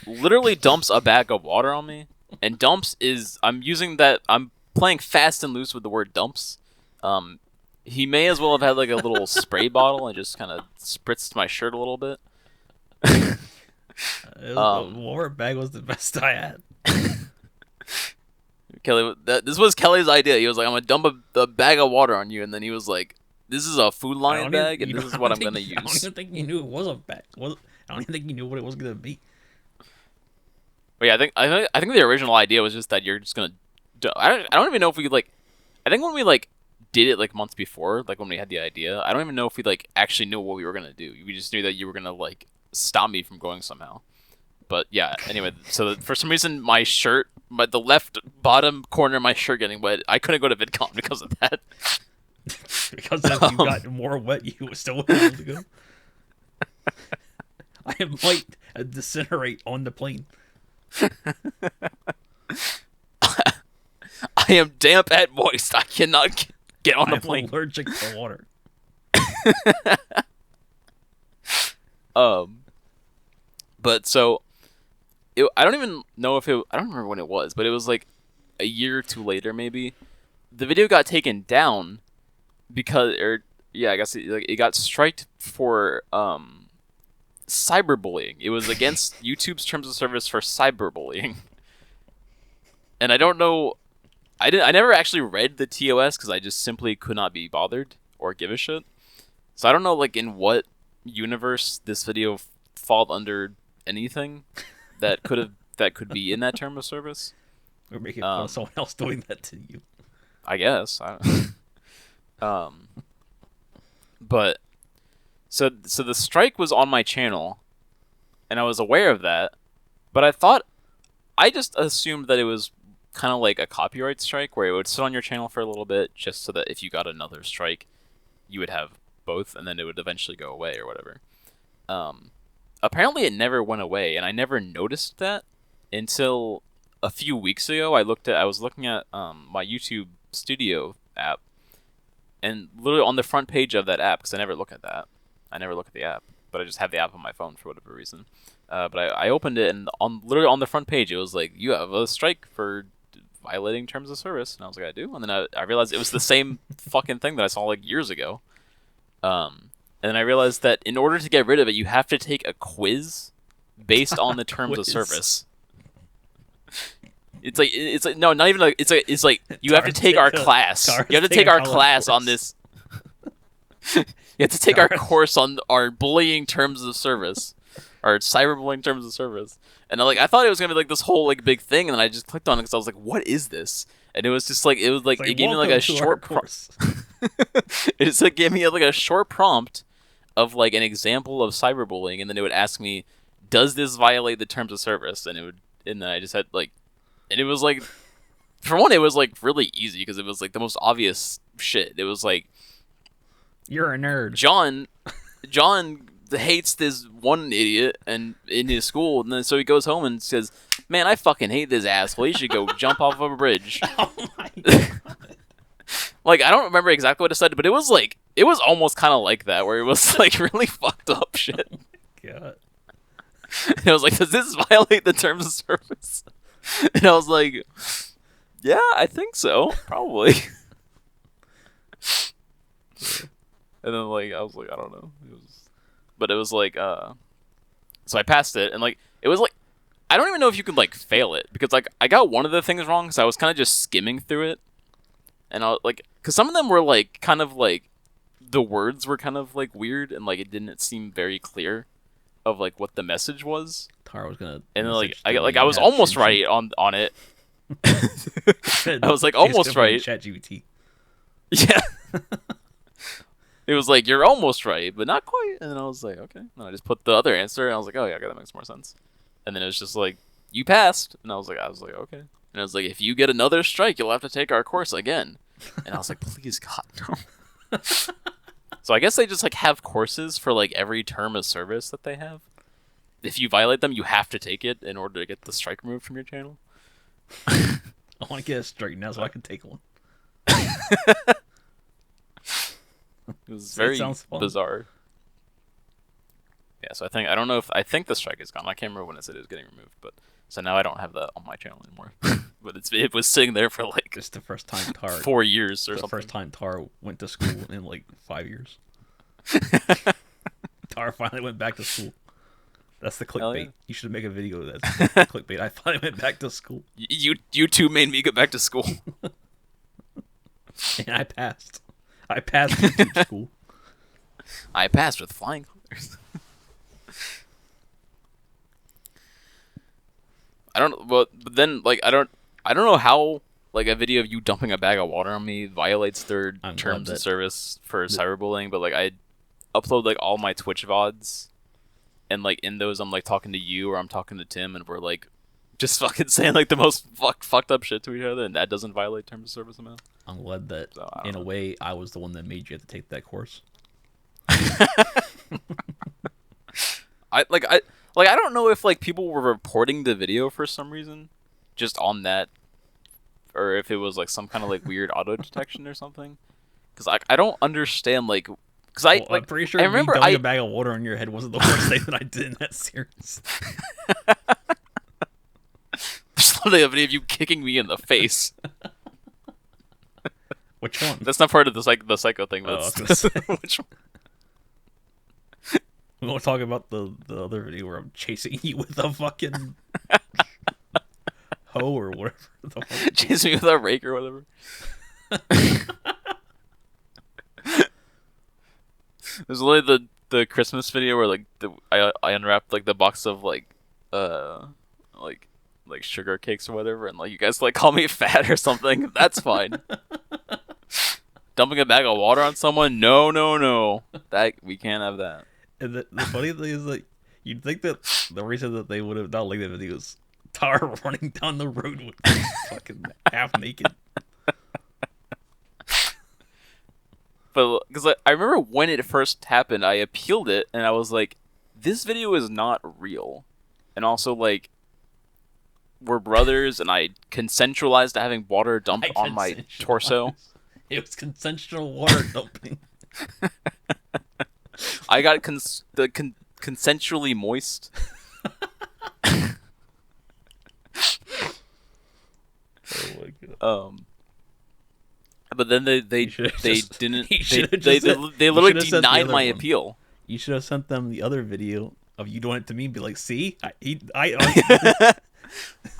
literally dumps a bag of water on me. And dumps is I'm playing fast and loose with the word dumps. He may as well have had like a little spray bottle and just kind of spritzed my shirt a little bit. The water bag was the best I had. Kelly, this was Kelly's idea. He was like, I'm gonna dump a bag of water on you, and then he was like, this is a Food Lion bag, and this is what I'm gonna use. I don't even think he knew it was a bag. I don't even think he knew what it was gonna be. But yeah, I think the original idea was just that you're just gonna. I don't even know if we like. I think when we like did it like months before, like when we had the idea, I don't even know if we like actually knew what we were gonna do. We just knew that you were gonna like stop me from going somehow. But yeah, anyway, so for some reason my shirt, the left bottom corner of my shirt getting wet, I couldn't go to VidCon because of that. Because as you got more wet, you were still able to go. I might disintegrate on the plane. I am damp and moist. I cannot get on the plane. I'm allergic to water. But so, I don't even know if I don't remember when it was, but it was like a year or two later, maybe. The video got taken down because, I guess it got striked for cyberbullying. It was against YouTube's terms of service for cyberbullying. And I don't know, I never actually read the TOS because I just simply could not be bothered or give a shit. So I don't know like in what universe this video fall under anything that could be in that term of service. Or making fun of someone else doing that to you. I guess. Um, but so the strike was on my channel, and I was aware of that. But I just assumed that it was kind of like a copyright strike, where it would sit on your channel for a little bit, just so that if you got another strike, you would have both, and then it would eventually go away or whatever. Apparently, it never went away, and I never noticed that until a few weeks ago. I was looking at my YouTube Studio app, and literally on the front page of that app, because I never look at that. I never look at the app, but I just have the app on my phone for whatever reason. But I opened it, and literally on the front page, it was like, you have a strike for violating terms of service. And I was like, I do? And then I realized it was the same fucking thing that I saw like years ago. And then I realized that in order to get rid of it, you have to take a quiz based on the terms of service. It's like no, not even like it's like you have to take our class. You have to take our class on this. You have to take our course on our bullying terms of service, or cyberbullying terms of service. And I thought it was gonna be like this whole like big thing, and then I just clicked on it because I was like, what is this? And it was just like it gave me like a short course. It just like gave me like a short prompt of like an example of cyberbullying, and then it would ask me, does this violate the terms of service? And then I just had like, and it was like, for one, it was like really easy because it was like the most obvious shit. It was like, you're a nerd. John hates this one idiot and in his school, and then so he goes home and says, man, I fucking hate this asshole. He should go jump off of a bridge. Oh my god. Like, I don't remember exactly what it said, but it was almost kind of like that, where it was like really fucked up shit. Oh my god. And I was like, does this violate the terms of service? And I was like, yeah, I think so, probably. And then like I was like, I don't know. But it was like, so I passed it, and like it was like, I don't even know if you could like fail it, because like I got one of the things wrong, because I was kind of just skimming through it, and I was like, because some of them were like kind of like the words were kind of like weird, and like it didn't seem very clear of like what the message was. Tara was gonna, and then like I was almost right on it. I was like almost right. ChatGPT. Yeah. It was like, you're almost right, but not quite. And then I was like, okay. And then I just put the other answer, and I was like, oh yeah, okay, that makes more sense. And then it was just like, you passed. And I was like, okay. And I was like, if you get another strike, you'll have to take our course again. And I was like, please, God, no. So I guess they just like have courses for like every term of service that they have. If you violate them, you have to take it in order to get the strike removed from your channel. I want to get a strike now so I can take one. It was very bizarre. Yeah, so I think the strike is gone. I can't remember when it said it was getting removed, but so now I don't have that on my channel anymore. But it was sitting there for like, it's the first time Tara 4 years or something. The first time Tara went to school in like 5 years. Tara finally went back to school. That's the clickbait. Yeah. You should make a video of that. Clickbait. I finally went back to school. You two made me get back to school. And I passed. I passed YouTube school. I passed with flying colors. But then like I don't know how like a video of you dumping a bag of water on me violates their terms of service for cyberbullying, but like I upload like all my Twitch VODs, and like in those I'm like talking to you or I'm talking to Tim, and we're like just fucking saying like the most fucked up shit to each other, and that doesn't violate terms of service somehow. I'm glad that in a way I was the one that made you have to take that course. I don't know if like people were reporting the video for some reason, just on that, or if it was like some kind of like weird auto detection or something. Because I don't understand like, because I'm pretty sure I remember dumping a bag of water on your head wasn't the worst thing that I did in that series. There's literally a video of you kicking me in the face. Which one? That's not part of the psycho thing. Oh, Which one? We won't talk about the other video where I'm chasing you with a fucking hoe or whatever. Chasing me with a rake or whatever. There's literally the Christmas video where like I unwrapped like the box of like sugar cakes or whatever, and like you guys like call me fat or something. That's fine. dumping a bag of water on someone? No, no, no. That we can't have that. And the funny thing is, like, you'd think that the reason that they would have not liked the video was Tara running down the road with fucking half naked. But because I remember when it first happened, I appealed it, and I was like, "This video is not real," and also like, we're brothers, and I consensualized to having water dumped on my torso. It was consensual water dumping. I got consensually moist. Oh my god. But then they just, didn't they literally denied my appeal. You should have sent them the other video of you doing it to me and be like, see? I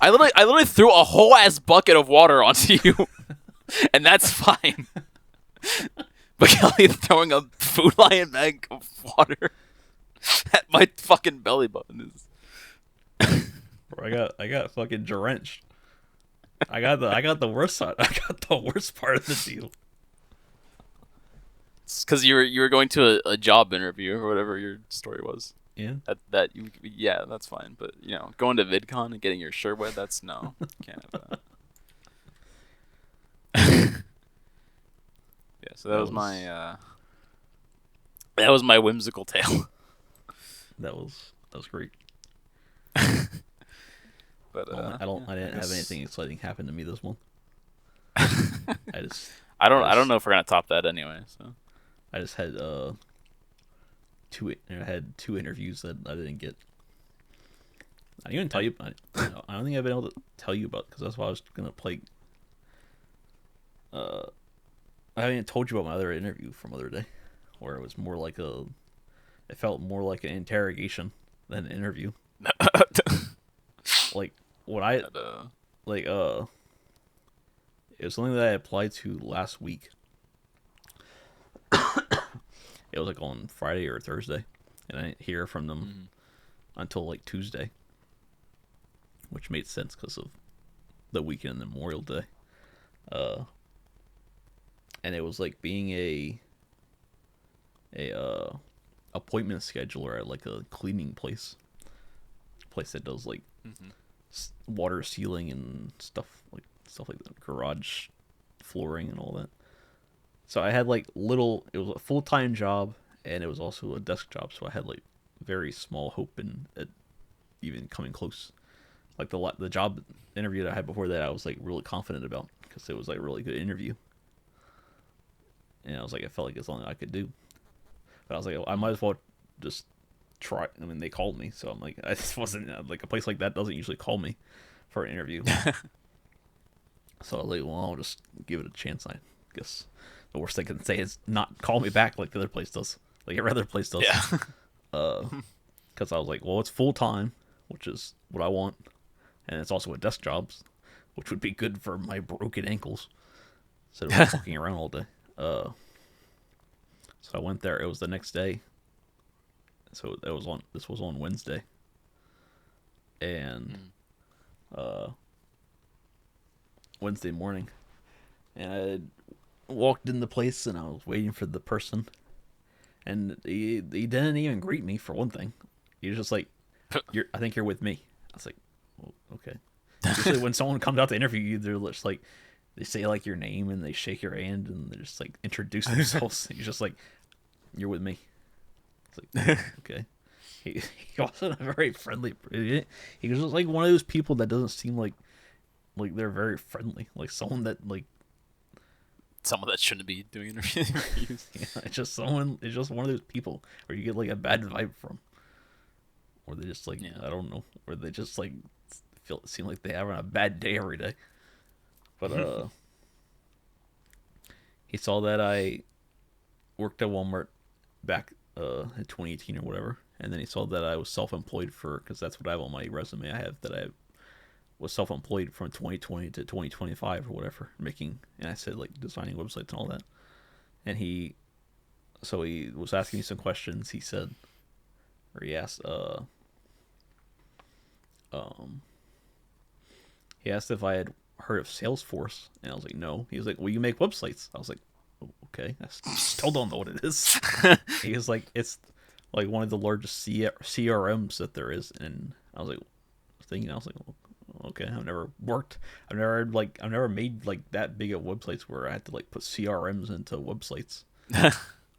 I literally threw a whole ass bucket of water onto you. And that's fine. But Kelly throwing a Food Lion bag of water at my fucking belly button is. Bro, I got fucking drenched. I got the worst side. I got the worst part of the deal. It's because you were going to a job interview or whatever your story was. Yeah. Yeah, that's fine. But going to VidCon and getting your shirt wet, that's no. Can't have that. Yeah, so that was my whimsical tale. That was great. But I didn't have anything exciting happen to me this month. I don't know if we're gonna top that anyway. So I just had two interviews that I didn't get. I didn't even tell you. I don't think I've been able to tell you about because that's why I was gonna play. I haven't even told you about my other interview from the other day, where it was more like it felt more like an interrogation than an interview. Like what it was something that I applied to last week. It was like on Friday or Thursday, and I didn't hear from them until like Tuesday, which made sense because of the weekend and Memorial Day. And it was like being a appointment scheduler at like a cleaning place that does like water sealing and stuff like that, garage flooring and all that. So I had like it was a full-time job, and it was also a desk job, so I had like very small hope in it even coming close. Like the job interview that I had before that, I was like really confident about because it was like a really good interview, and I was like, I felt like it's something I could do. But I was like, I might as well just try. I mean, they called me, so I'm like, I just wasn't like a place like that doesn't usually call me for an interview. So I was like, well, I'll just give it a chance. I guess the worst they can say is not call me back like the other place does, like every other place does. Yeah. Because I was like, well, it's full time, which is what I want, and it's also a desk job, which would be good for my broken ankles instead of walking around all day. So I went there. It was the next day. So this was on Wednesday. And Wednesday morning. And I walked in the place and I was waiting for the person. And he didn't even greet me for one thing. He was just like, I think you're with me. I was like, well, okay. Usually when someone comes out to interview you, they're just like, they say like your name and they shake your hand and they just like introduce themselves. He's just like, you're with me. It's like, okay. He wasn't a very friendly. He was just like one of those people that doesn't seem like they're very friendly. Like someone that shouldn't be doing interviews. Yeah, it's just one of those people where you get like a bad vibe from, or they just like I don't know, or they just like seem like they're having a bad day every day. But he saw that I worked at Walmart back in 2018 or whatever, and then he saw that I was self-employed because that's what I have on my resume. I have that I was self-employed from 2020 to 2025 or whatever, and I said like designing websites and all that. And he was asking me some questions. He asked he asked if I had heard of Salesforce, and I was like, no. He was like, well, you make websites. I was like, okay, I still don't know what it is. He was like, it's like one of the largest CRMs that there is, and I was like, well, okay, I've never made like that big of websites where I had to like put CRMs into websites,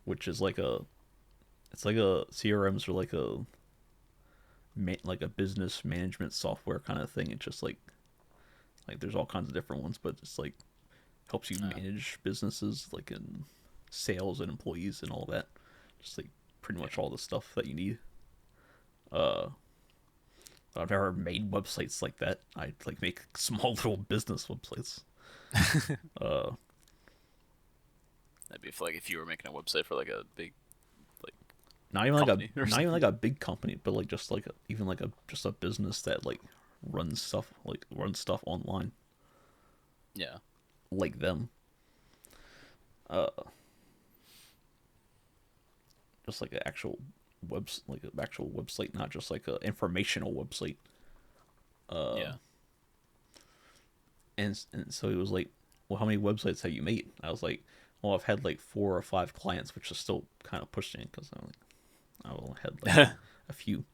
which is like it's like a CRMs are like a business management software kind of thing. It's just like there's all kinds of different ones, but it's like helps you manage businesses like in sales and employees and all that. Just like pretty much all the stuff that you need. Uh, I've never made websites like that. I like make small little business websites. Uh, That'd be like if you were making a website for like a big like not even company or not even something. like a big company, but like just like even like a just a business that like runs stuff online Yeah. like them. Uh, just like an actual like an actual website, not just like a informational website. Yeah. And so he was like, well, how many websites have you made? I was like, well, I've had like 4 or 5 clients, which is still kind of pushing because I only had like a few.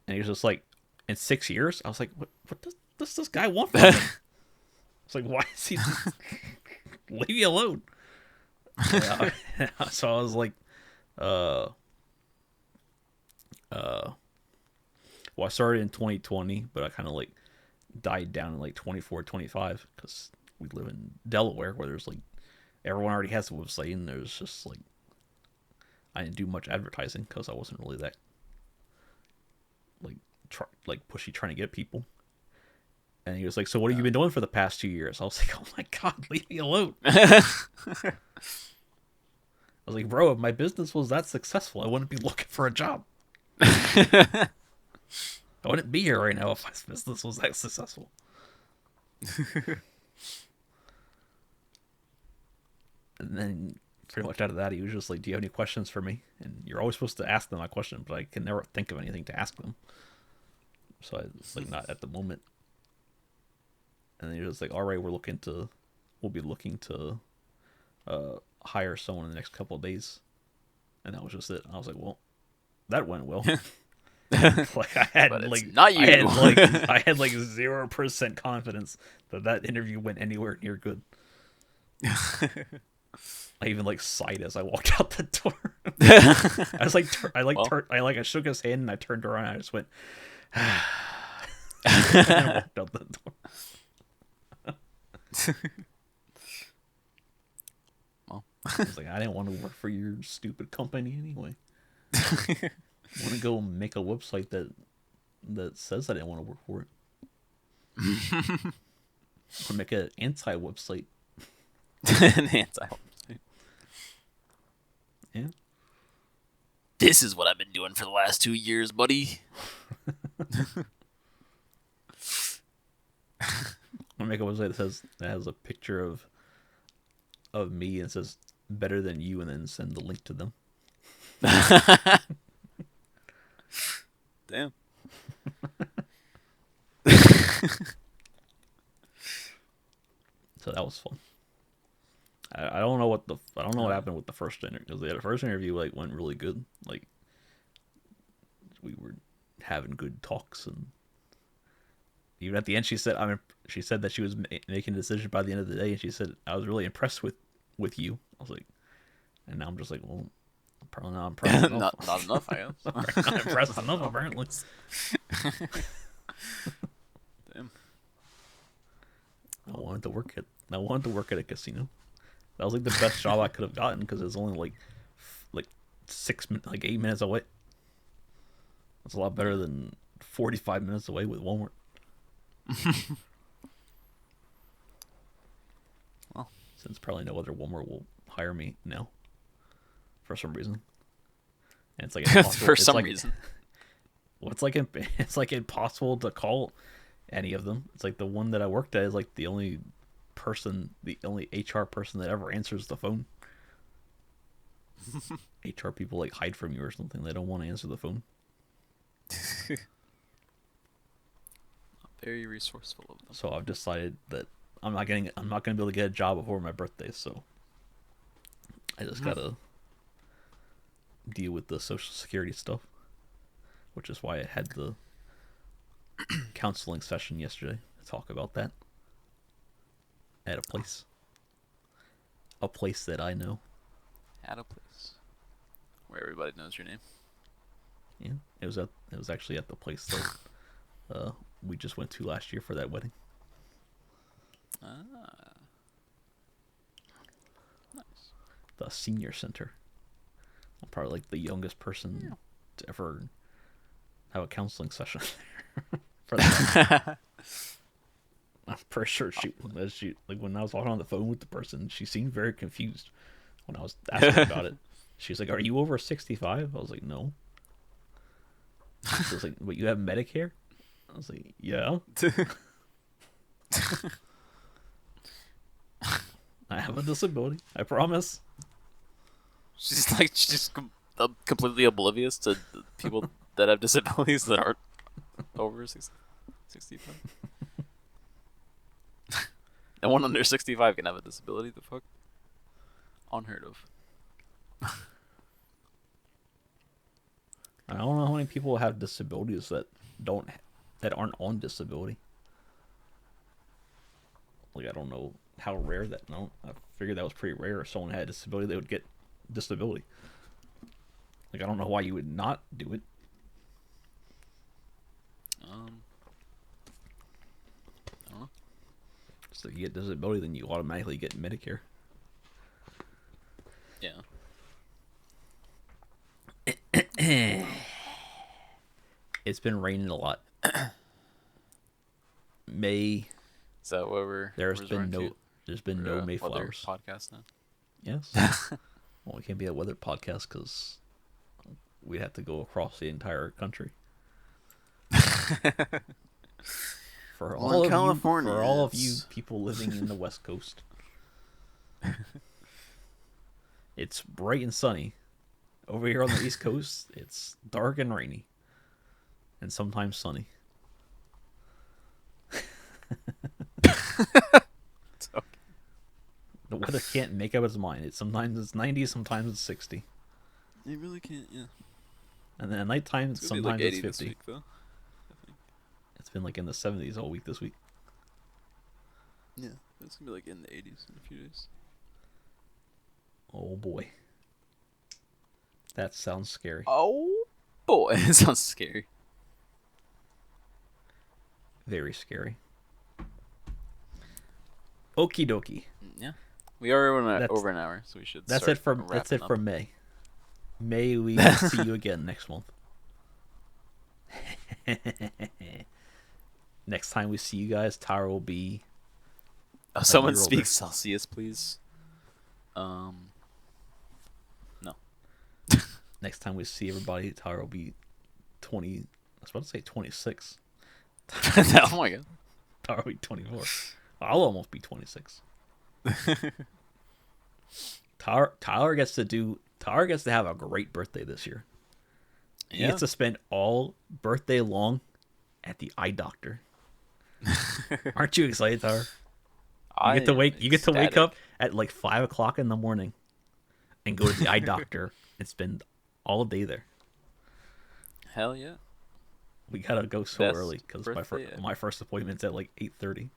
And he was just like, in 6 years? I was like, what does this guy want from me? It's like, why is he leave me alone? So I was like, uh, uh, well, I started in 2020, but I kind of like died down in like 24, 25 because we live in Delaware where there's like everyone already has a website, and there's just like I didn't do much advertising because I wasn't really that like like pushy trying to get people. And he was like, "So what have you been doing for the past 2 years?" I was like, "Oh my god, leave me alone." I was like, "Bro, if my business was that successful, I wouldn't be looking for a job. I wouldn't be here right now if my business was that successful." And then pretty much out of that, he was just like, "Do you have any questions for me?" And you're always supposed to ask them a question, but I can never think of anything to ask them. So I was like, "Not at the moment." And then he was like, "All right, we'll be looking to hire someone in the next couple of days." And that was just it. I was like, "Well, that went well." Like But it's not you. I had like 0% confidence that interview went anywhere near good. I even like sighed as I walked out the door. I was like, I shook his hand and I turned around and I just went, and walked out the door. Well. I was like, I didn't want to work for your stupid company anyway. I want to go make a website that says I didn't want to work for it. Or make an anti-website. An anti. Yeah. This is what I've been doing for the last 2 years, buddy. I'll make a website that has a picture of me and says better than you, and then send the link to them. Damn. So that was fun. I don't know what happened with the first interview, because the first interview like went really good. Like we were having good talks, and even at the end she said that she was making a decision by the end of the day, and she said, "I was really impressed with you." I was like, and now I'm just like, well, I'm probably not impressed enough. not enough, I guess. Not impressed enough apparently. Damn. I wanted to work at a casino. That was like the best job I could have gotten because it was only like 8 minutes away. That's a lot better than 45 minutes away with Walmart. Well, Since probably no other Walmart will hire me now for some reason. And it's like impossible. for some reason. Well, it's like impossible to call any of them. It's like the one that I worked at is like the only HR person that ever answers the phone. HR people like hide from you or something. They don't want to answer the phone. Very resourceful of them. So I've decided that I'm not going to be able to get a job before my birthday. So I just gotta deal with the Social Security stuff, which is why I had the counseling session yesterday to talk about that at a place that I know. At a place where everybody knows your name. Yeah, it was actually at the place that we just went to last year for that wedding. Ah, nice. The senior center. I'm probably like the youngest person to ever have a counseling session for that. I'm pretty sure she like when I was talking on the phone with the person, she seemed very confused when I was asking about it. She's like, "Are you over 65?" I was like, "No." She was like, "But you have Medicare?" I was like, "Yeah." I have a disability. I promise. She's just completely oblivious to the people that have disabilities that aren't over 65. No one under 65 can have a disability. The fuck? Unheard of. I don't know how many people have disabilities that aren't on disability. Like I don't know how rare that. No, I figured that was pretty rare. If someone had a disability, they would get disability. Like I don't know why you would not do it. I don't know. So if you get disability, then you automatically get Medicare. Yeah. It's been raining a lot. May. Is that what we're? There's been no weather Mayflowers. Podcast now. Yes. Well, it can't be a weather podcast because we have to go across the entire country. For all of you people living in the West Coast, it's bright and sunny. Over here on the East Coast, it's dark and rainy, and sometimes sunny. The weather can't make up its mind. Sometimes it's 90, sometimes it's 60. You really can't, yeah. And then at nighttime, sometimes it's 50. This week, though, I think. It's been like in the 70s all week this week. Yeah, it's gonna be like in the 80s in a few days. Oh boy. That sounds scary. Oh boy, it sounds scary. Very scary. Okie dokie. Yeah, we are over an hour, so we should. That's it for May. May we see you again next month. Next time we see you guys, Tara will be. Someone speak Celsius, please. No. Next time we see everybody, Tara will be 20. I was about to say 26. Oh my god. Tara will be 24. I'll almost be 26. Tyler gets to have a great birthday this year. He gets to spend all birthday long at the eye doctor. Aren't you excited, Tyler? You get to wake up at like 5 o'clock in the morning and go to the eye doctor and spend all day there. Hell yeah. We gotta go so early because my first appointment's at like 8:30.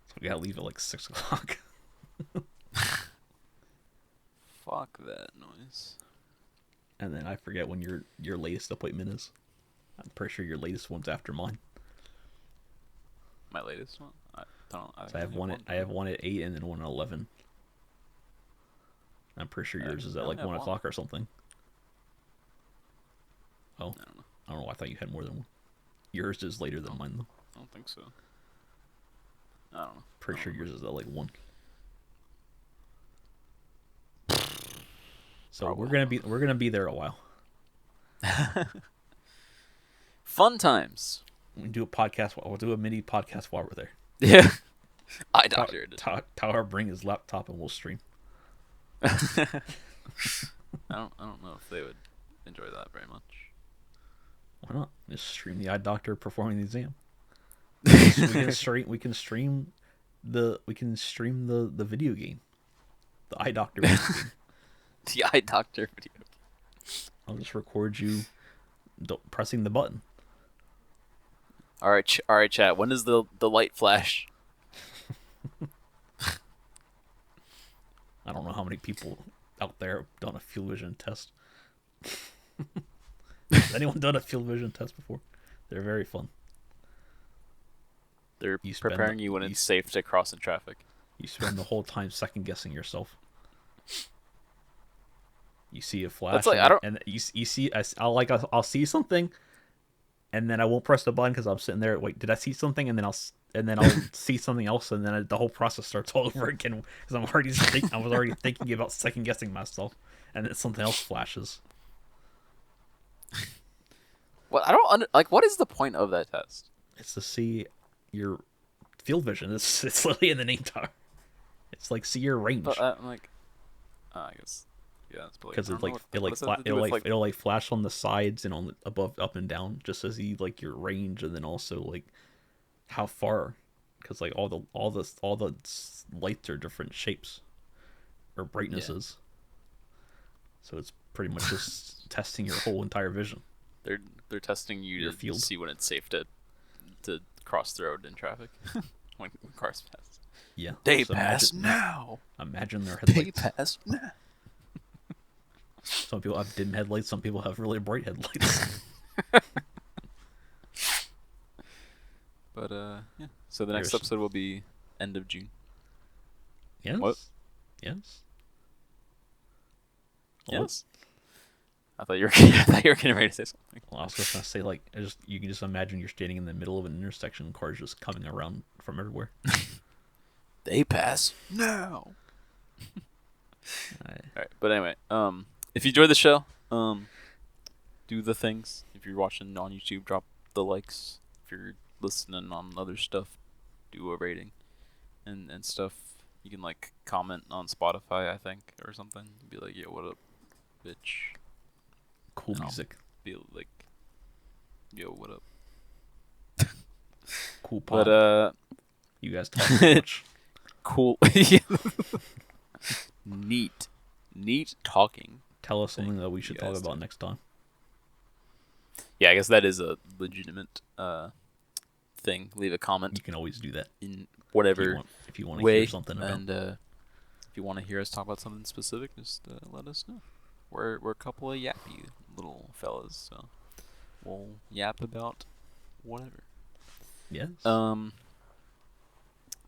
So we gotta leave at like 6 o'clock. Fuck that noise. And then I forget when your latest appointment is. I'm pretty sure your latest one's after mine. My latest one? I have one at 8 and then one at 11. I'm pretty sure yours is at like 1 o'clock or something. Oh, I don't know. I thought you had more than one. Yours is later than mine though. I don't think so. I don't know. Pretty sure yours is at like 1. So we're gonna be there a while. Fun times. We do a podcast. We'll do a mini podcast while we're there. Yeah. Eye doctor. Tyler bring his laptop and we'll stream. I don't know if they would enjoy that very much. Why not? Just stream the eye doctor performing the exam. We can stream the video game. The eye doctor video game. The eye doctor video. I'll just record you pressing the button. All right, chat. When does the light flash? I don't know how many people out there have done a field vision test. Has anyone done a field vision test before? They're very fun. They're preparing you when it's safe to cross in traffic. You spend the whole time second guessing yourself. You see a flash, That's like, and you see. I'll see something, and then I won't press the button because I'm sitting there. Wait, did I see something? And then I'll see something else, and then the whole process starts all over again because I was already thinking about second guessing myself, and then something else flashes. What I don't what is the point of that test? It's to see your field vision. It's literally in the name tag. It's like see your range. But I'm like, I guess, yeah, because it'll like flash on the sides and on the above, up and down, just to see like your range, and then also like how far, because like all the lights are different shapes or brightnesses. Yeah. So it's pretty much just testing your whole entire vision. They're testing you to see when it's safe to cross the road in traffic when cars pass. Yeah. They pass now. Imagine their headlights. They pass now. Some people have dim headlights. Some people have really bright headlights. But yeah. So the next episode will be end of June. Yes. What? Yes. Yes. I thought you were getting ready to say something. Well, I was just gonna say you can just imagine you're standing in the middle of an intersection and cars just coming around from everywhere. They pass now. All right, but anyway, if you enjoyed the show, do the things. If you're watching on YouTube, drop the likes. If you're listening on other stuff, do a rating and stuff. You can like comment on Spotify, I think, or something. Be like, yo, what up, bitch? Cool music. Be like, yo, what up? Cool pod. But you guys talk too much. Cool. Neat talking. Tell us something that we should talk about next time. Yeah, I guess that is a legitimate thing. Leave a comment. You can always do that in whatever if you want to hear something about. And if you want to hear us talk about something specific, just let us know. We're a couple of yappy little fellas, so we'll yap about whatever. Yes.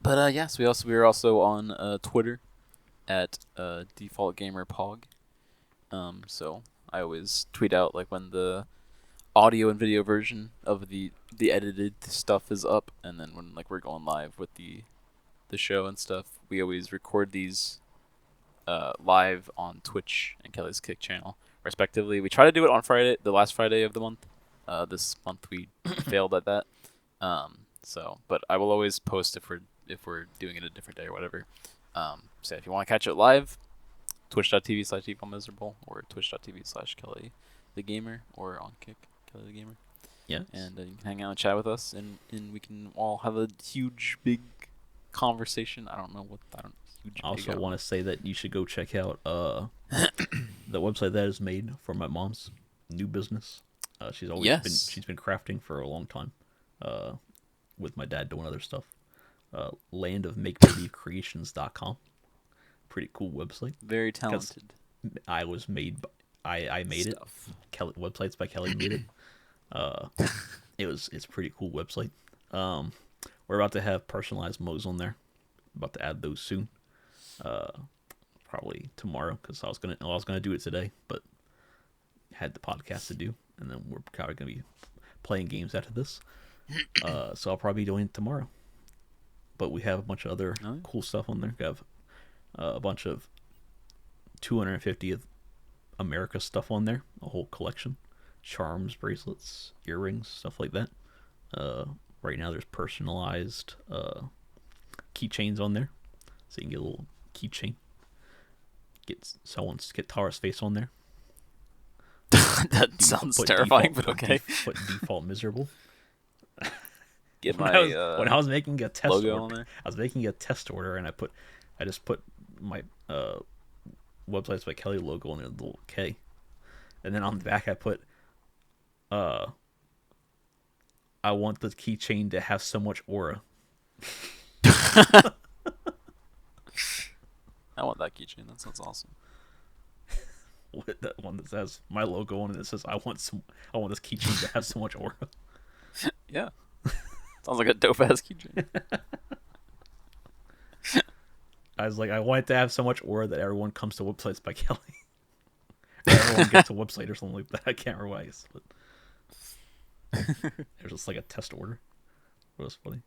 But yes, we are also on Twitter at defaultgamerpog. So I always tweet out like when the audio and video version of the edited stuff is up, and then when like we're going live with the show and stuff, we always record these live on Twitch and Kelly's Kick channel respectively. We try to do it on Friday, the last Friday of the month. This month we failed at that. So but I will always post if we're doing it a different day or whatever. So if you want to catch it live, twitch.tv/defaultmiserable or twitch.tv/Kelly the Gamer, or on Kick Kelly the Gamer. Yeah. And you can hang out and chat with us, and we can all have a huge big conversation. I also want to say that you should go check out the website that is made for my mom's new business. She's been crafting for a long time, with my dad doing other stuff. landofmakebelievecreations.com. Pretty cool website. Very talented. I made stuff. It. Kelly websites by Kelly made it. It's a pretty cool website. We're about to have personalized modes on there. About to add those soon. Probably tomorrow, because I was gonna do it today, but had the podcast to do, and then we're probably gonna be playing games after this. So I'll probably be doing it tomorrow. But we have a bunch of other cool stuff on there. We have a bunch of 250th America stuff on there, a whole collection. Charms, bracelets, earrings, stuff like that. Right now there's personalized keychains on there. So you can get a little keychain. Get Tara's face on there. That sounds terrifying, but okay. Put default miserable. Get when I was making a test logo order, on there. I was making a test order, and I just put my websites by Kelly logo and a little K, and then on the back I put uh I want the keychain to have so much aura. I want that keychain. That sounds awesome. With that one that says my logo on it, that says I want this keychain to have so much aura. Yeah. Sounds like a dope ass keychain. I was like, I want it to have so much aura that everyone comes to websites by Kelly. Or everyone gets a website or something like that. I can't remember what I guess, but it was just like a test order. It was funny.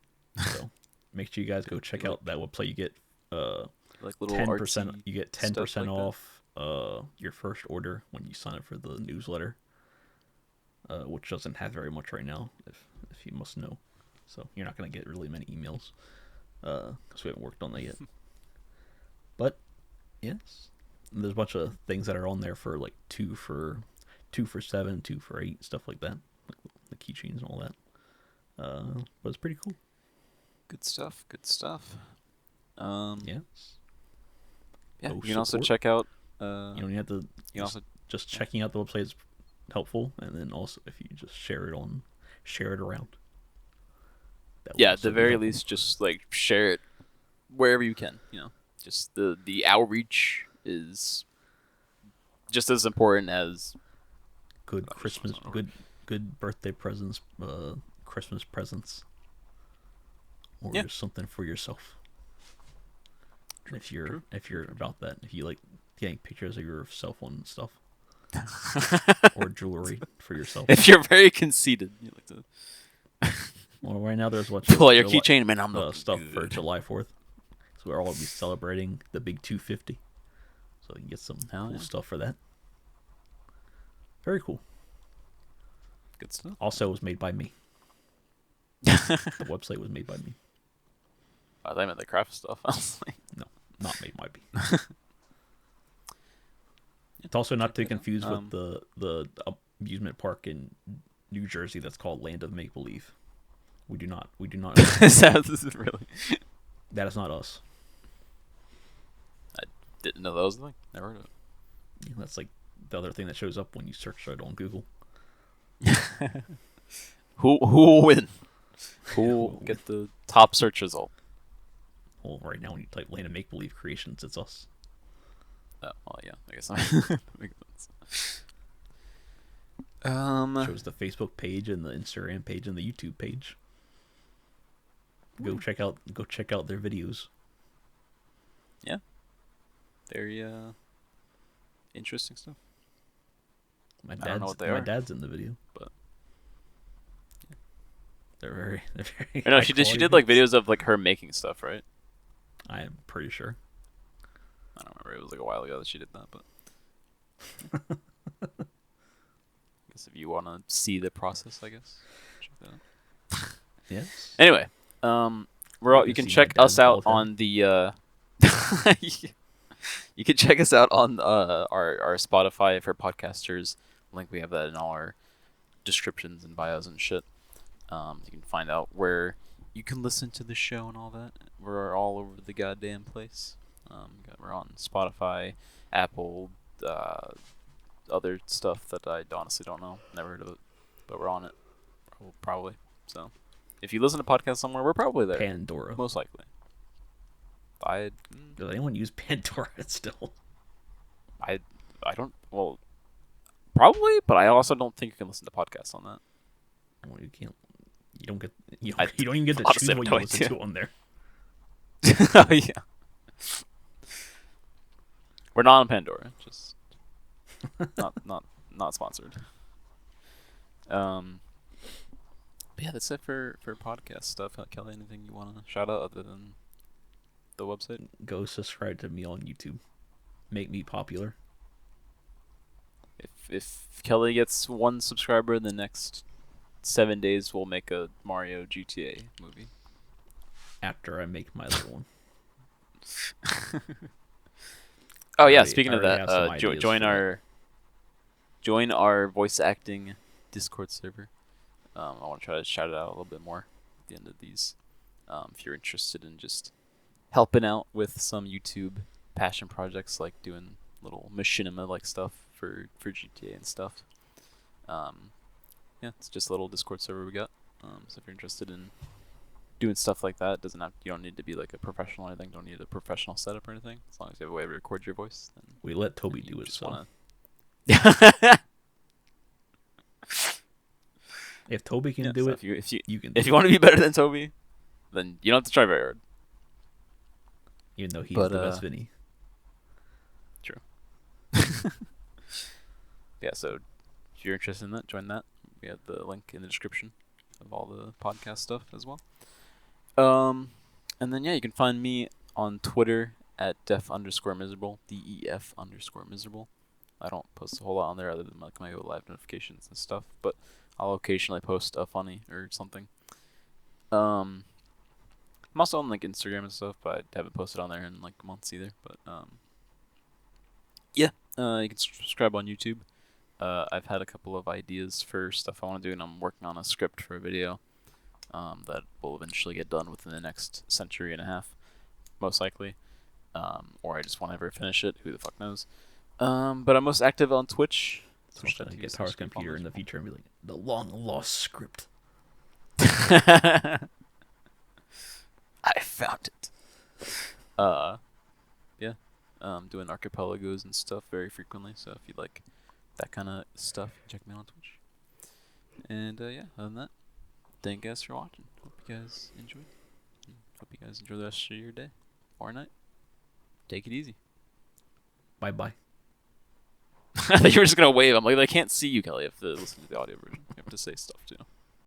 So make sure you guys go check out that website. You get like little 10%. You get 10% stuff like off your first order when you sign up for the newsletter, which doesn't have very much right now, if you must know. So you're not gonna get really many emails because we haven't worked on that yet. But yes, and there's a bunch of things that are on there for like 2 for 7, 2 for 8, stuff like that, like the keychains and all that. But it's pretty cool. Good stuff. Good stuff. Yes. Yeah. Go You can also support. check out. You don't have to. Just checking out the website is helpful, and then also if you just share it around. That will Yeah, at also the be very helpful. least, just like share it wherever you can. Just the outreach is just as important as Good I just Christmas, wasn't over. good birthday presents, Christmas presents, or Yeah. just something for yourself. True. If you're about that, if you like getting pictures of yourself on stuff or jewelry for yourself. If you're very conceited, you like to Well, right now there's what's pull out your keychain, man. I'm looking stuff good. for July 4th, so we're all be celebrating the big 250. So you can get some Hell cool yeah. stuff for that. Very cool. Good stuff. Also, it was made by me. The website was made by me. I thought I meant the craft stuff. I was like, No, not made by me. It's also not to confuse with the amusement park in New Jersey that's called Land of Make Believe. We do not. this is really. That is not us. I didn't know that was the thing. Never heard of Yeah, that's like the other thing that shows up when you search it on Google. it. Who will win? Who will get the top search result? Well, right now when you type Land of Make Believe Creations, it's us. Oh, well, yeah. I guess that makes sense. It shows the Facebook page and the Instagram page and the YouTube page. Go check out their videos. Yeah. Very interesting stuff. My I don't know what they are, dad's in the video, but yeah. They're very I know high she quality did like videos of like her making stuff, right? I am pretty sure. I don't remember. It was like a while ago that she did that, but I guess if you want to see the process, I guess check that out. Yes. Anyway, we're all, You you can can see my check us dad's bald out head. on the you can check us out on our Spotify for podcasters link. We have that in all our descriptions and bios and shit. You can find out where you can listen to the show and all that. We're all over the goddamn place. We're on Spotify, Apple, other stuff that I honestly don't know. Never heard of it, but we're on it. Probably. So, if you listen to podcasts somewhere, we're probably there. Pandora. Most likely. Does anyone use Pandora still? I don't. Well, probably, but I also don't think you can listen to podcasts on that. Well, you can't. You don't get. You I don't even get to honestly choose have what no you listen idea. to on there. Oh yeah. We're not on Pandora. Just not sponsored. But yeah, that's it for podcast stuff. Kelly, anything you want to shout out other than the website? Go subscribe to me on YouTube. Make me popular. If Kelly gets 1 subscriber in the next 7 days, we'll make a Mario GTA movie. After I make my little one. Oh yeah, already- speaking I of already that, have some ideas join our voice acting Discord server. I want to try to shout it out a little bit more at the end of these. If you're interested in just helping out with some YouTube passion projects like doing little machinima like stuff for GTA and stuff. Yeah, it's just a little Discord server we got. So if you're interested in doing stuff like that, you don't need to be like a professional or anything. Don't need a professional setup or anything. As long as you have a way to record your voice, then We let Toby you do it. just So wanna. if Toby can Yeah, do so it, you can. if you want to be better than Toby, then you don't have to try very hard. Even though he's But, the best Vinny. True. Yeah, so if you're interested in that, join that. We have the link in the description of all the podcast stuff as well. And then yeah, you can find me on Twitter at def_miserable, DEF_miserable. I don't post a whole lot on there other than like my live notifications and stuff, but I'll occasionally post a funny or something. I'm also on like Instagram and stuff, but I haven't posted on there in like months either. But yeah, you can subscribe on YouTube. I've had a couple of ideas for stuff I want to do, and I'm working on a script for a video that will eventually get done within the next century and a half, most likely. Or I just won't ever finish it. Who the fuck knows? But I'm most active on Twitch. Someone's gonna get Guitar's computer in the future and be like, the long lost script. I found it. Yeah. Doing archipelagos and stuff very frequently. So if you like that kind of stuff, check me out on Twitch. And yeah, other than that, thank you guys for watching. Hope you guys enjoyed. Hope you guys enjoy the rest of your day or night. Take it easy. Bye bye. I thought you were just gonna wave. I'm like, I can't see you, Kelly. You have to listen to the audio version. You have to say stuff too.